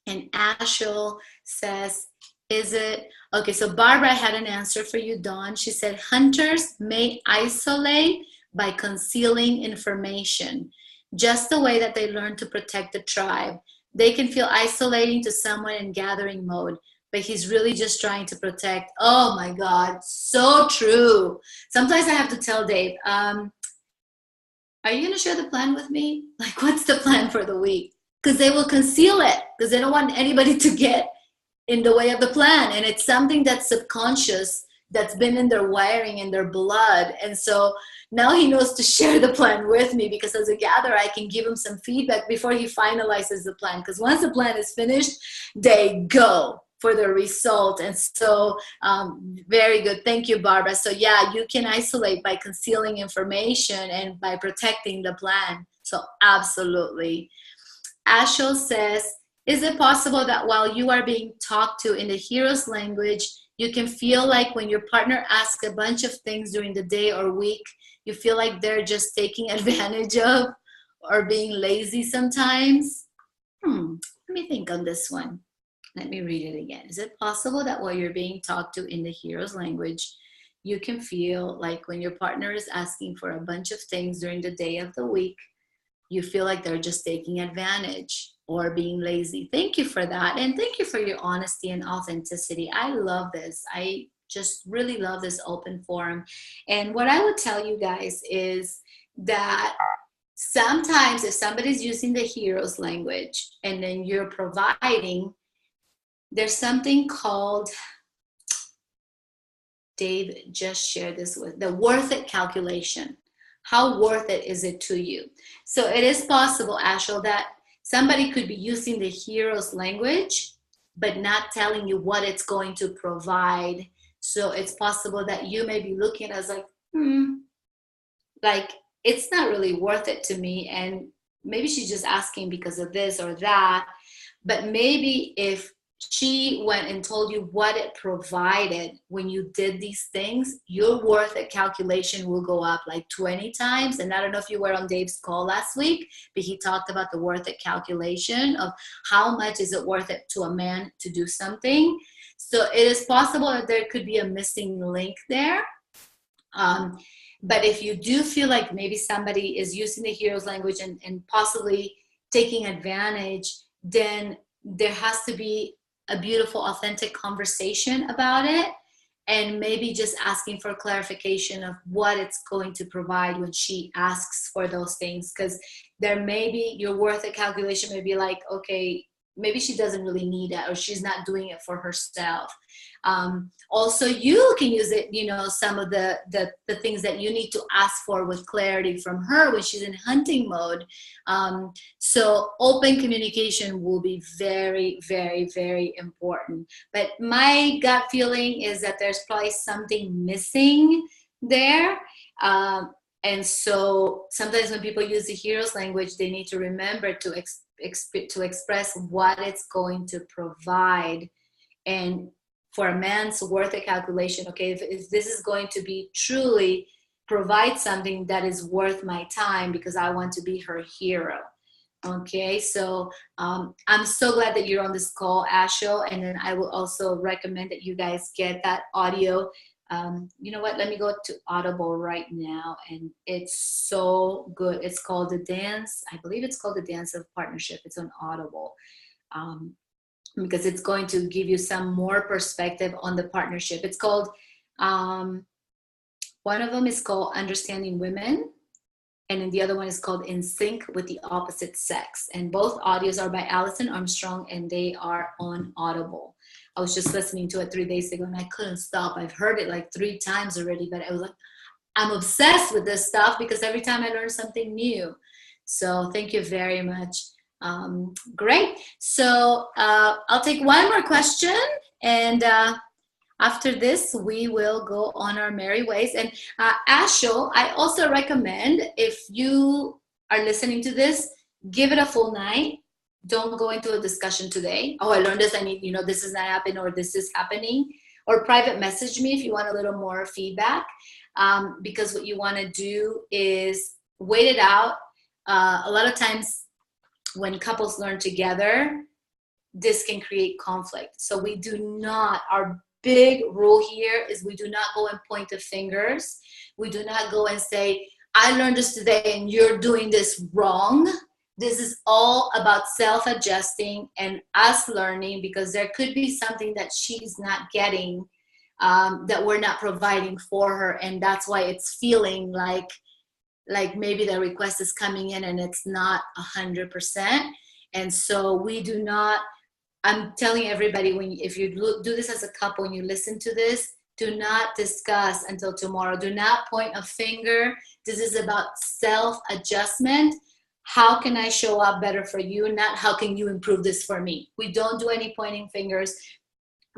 And Ashel says, is it, okay, so Barbara had an answer for you, Dawn. She said, hunters may isolate by concealing information, just the way that they learn to protect the tribe. They can feel isolating to someone in gathering mode, but he's really just trying to protect. Oh my God, so true. Sometimes I have to tell Dave, are you going to share the plan with me? Like, what's the plan for the week? Because they will conceal it because they don't want anybody to get in the way of the plan. And it's something that's subconscious, that's been in their wiring, in their blood. And so now he knows to share the plan with me, because as a gatherer, I can give him some feedback before he finalizes the plan. Because once the plan is finished, they go for the result. And so very good. Thank you, Barbara. So yeah, you can isolate by concealing information and by protecting the plan. So absolutely. Ashel says, is it possible that while you are being talked to in the hero's language, you can feel like when your partner asks a bunch of things during the day or week, you feel like they're just taking advantage of or being lazy sometimes? Let me think on this one. Let me read it again. Is it possible that while you're being talked to in the hero's language, you can feel like when your partner is asking for a bunch of things during the day of the week, you feel like they're just taking advantage or being lazy? Thank you for that. And thank you for your honesty and authenticity. I love this. I just really love this open forum. And what I would tell you guys is that sometimes if somebody's using the hero's language and then you're providing, there's something called, Dave just shared this with, the worth it calculation. How worth it is it to you? So it is possible, Ashel, that somebody could be using the hero's language, but not telling you what it's going to provide. So it's possible that you may be looking at it as like it's not really worth it to me. And maybe she's just asking because of this or that. But maybe if she went and told you what it provided when you did these things, your worth it calculation will go up like 20 times. And I don't know if you were on Dave's call last week, but he talked about the worth it calculation of how much is it worth it to a man to do something. So it is possible that there could be a missing link there. But if you do feel like maybe somebody is using the hero's language and possibly taking advantage, then there has to be a beautiful, authentic conversation about it. and maybe just asking for clarification of what it's going to provide when she asks for those things. Because there may be, your worth of calculation may be like, okay, maybe she doesn't really need it, or she's not doing it for herself. Also, you can use it, some of the things that you need to ask for with clarity from her when she's in hunting mode. So open communication will be very, very, very important. But my gut feeling is that there's probably something missing there. And so sometimes when people use the hero's language, they need to remember to express what it's going to provide. And for a man's worth of calculation, okay, if this is going to be truly provide something that is worth my time, because I want to be her hero. Okay, so I'm so glad that you're on this call, Asho, and then I will also recommend that you guys get that audio. You know what, let me go to Audible right now, and it's so good. It's called The Dance, I believe it's called The Dance of Partnership. It's on Audible. Because it's going to give you some more perspective on the partnership. It's called, one of them is called Understanding Women, and then the other one is called In Sync with the Opposite Sex. And both audios are by Alison Armstrong, and they are on Audible. I was just listening to it 3 days ago, and I couldn't stop. I've heard it like 3 times already, but I was like, I'm obsessed with this stuff because every time I learn something new. So thank you very much. Great. So I'll take one more question, and after this we will go on our merry ways. And Asho, I also recommend, if you are listening to this, give it a full night. Don't go into a discussion today. Oh, I learned this, I need, this is not happening, or this is happening. Or private message me if you want a little more feedback, because what you want to do is wait it out. A lot of times when couples learn together, this can create conflict. So we do not, our big rule here is we do not go and point the fingers. We do not go and say, I learned this today and you're doing this wrong. This is all about self-adjusting and us learning, because there could be something that she's not getting, that we're not providing for her. And that's why it's feeling like maybe the request is coming in and it's not 100%. And so we do not, I'm telling everybody, if you do this as a couple and you listen to this, do not discuss until tomorrow. Do not point a finger. This is about self-adjustment. How can I show up better for you? Not how can you improve this for me? We don't do any pointing fingers,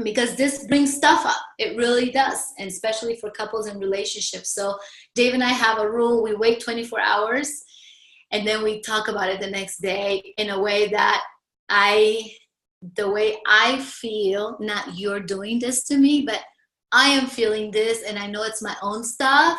because this brings stuff up. It really does, and especially for couples in relationships. So Dave and I have a rule. We wait 24 hours and then we talk about it the next day in a way that the way I feel, not you're doing this to me, but I am feeling this, and I know it's my own stuff,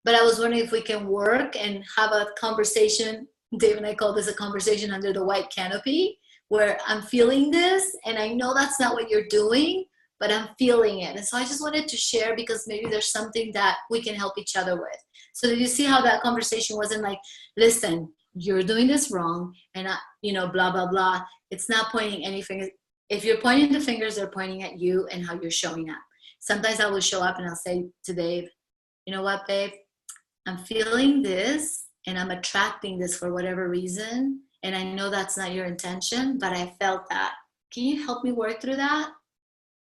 but I was wondering if we can work and have a conversation. Dave and I call this a conversation under the white canopy, where I'm feeling this, and I know that's not what you're doing, but I'm feeling it. And so I just wanted to share, because maybe there's something that we can help each other with. So did you see how that conversation wasn't like, listen, you're doing this wrong, and blah, blah, blah. It's not pointing any fingers. If you're pointing the fingers, they're pointing at you and how you're showing up. Sometimes I will show up and I'll say to Dave, you know what, babe, I'm feeling this and I'm attracting this for whatever reason. And I know that's not your intention, but I felt that. Can you help me work through that?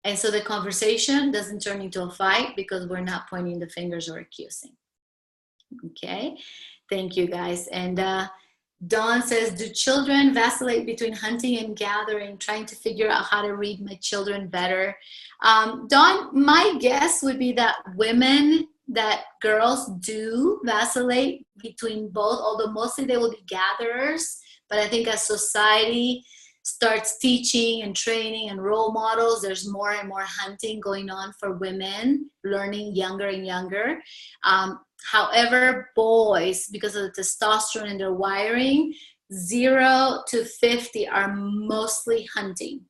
And so the conversation doesn't turn into a fight, because we're not pointing the fingers or accusing. Okay, thank you guys. And Dawn says, do children vacillate between hunting and gathering, trying to figure out how to read my children better? Dawn, my guess would be that girls do vacillate between both, although mostly they will be gatherers. But I think as society starts teaching and training and role models, there's more and more hunting going on for women, learning younger and younger. However, boys, because of the testosterone in their wiring, 0 to 50 are mostly hunting.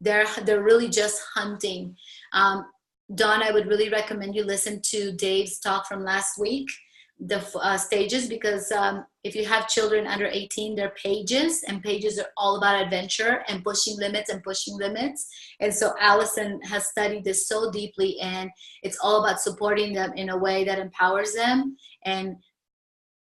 They're really just hunting. Dawn, I would really recommend you listen to Dave's talk from last week, the stages, because if you have children under 18, they're pages, and pages are all about adventure and pushing limits and pushing limits. And so Allison has studied this so deeply, and it's all about supporting them in a way that empowers them. And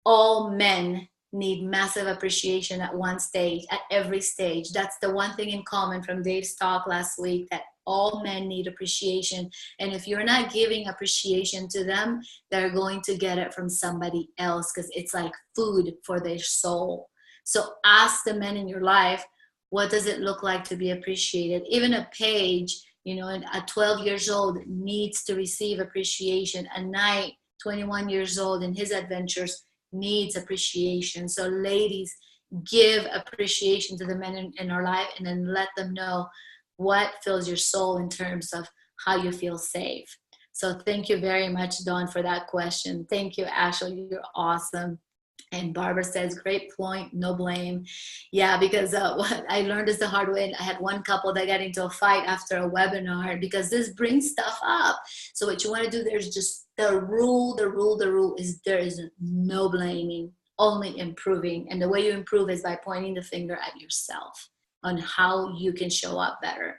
all men need massive appreciation at one stage, at every stage. That's the one thing in common from Dave's talk last week, that all men need appreciation. And if you're not giving appreciation to them, they're going to get it from somebody else, because it's like food for their soul. So ask the men in your life, what does it look like to be appreciated? Even a page, at 12 years old needs to receive appreciation. A knight, 21 years old, in his adventures, needs appreciation. So ladies, give appreciation to the men in our life, and then let them know what fills your soul in terms of how you feel safe. So thank you very much, Dawn, for that question. Thank you, Ashley. You're awesome. And Barbara says, great point, no blame. Yeah, because what I learned is the hard way. I had one couple that got into a fight after a webinar because this brings stuff up. So what you want to do, there's just the rule is there is no blaming, only improving. And the way you improve is by pointing the finger at yourself on how you can show up better.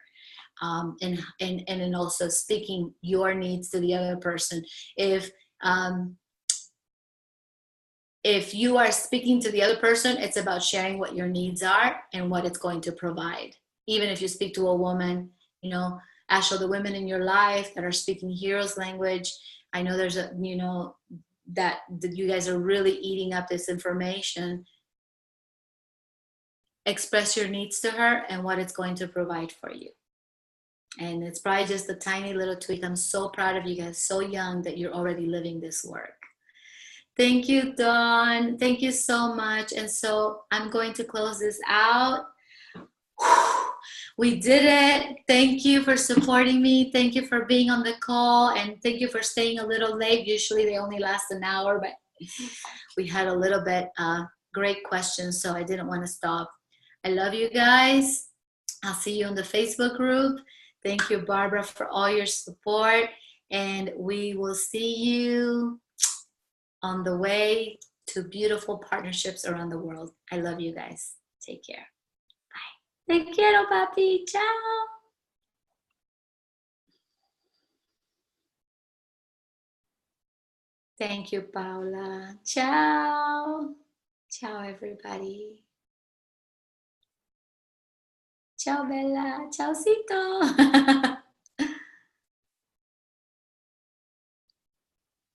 And then also speaking your needs to the other person. If you are speaking to the other person, it's about sharing what your needs are and what it's going to provide. Even if you speak to a woman, Ashley, the women in your life that are speaking heroes language, I know there's that you guys are really eating up this information. Express your needs to her and what it's going to provide for you. And it's probably just a tiny little tweak. I'm so proud of you guys, so young that you're already living this work. Thank you, Dawn. Thank you so much. And so I'm going to close this out. We did it. Thank you for supporting me. Thank you for being on the call. And thank you for staying a little late. Usually they only last an hour, but we had a little bit great questions, so I didn't want to stop. I love you guys. I'll see you in the Facebook group. Thank you, Barbara, for all your support. And we will see you on the way to beautiful partnerships around the world. I love you guys. Take care. Bye. Te quiero, papi. Ciao. Thank you, Paula. Ciao. Ciao, everybody. Ciao, Bella. Ciaocito.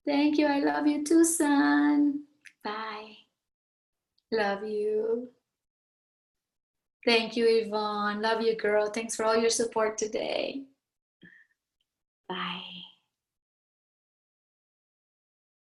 Thank you. I love you too, son. Bye. Love you. Thank you, Yvonne. Love you, girl. Thanks for all your support today. Bye.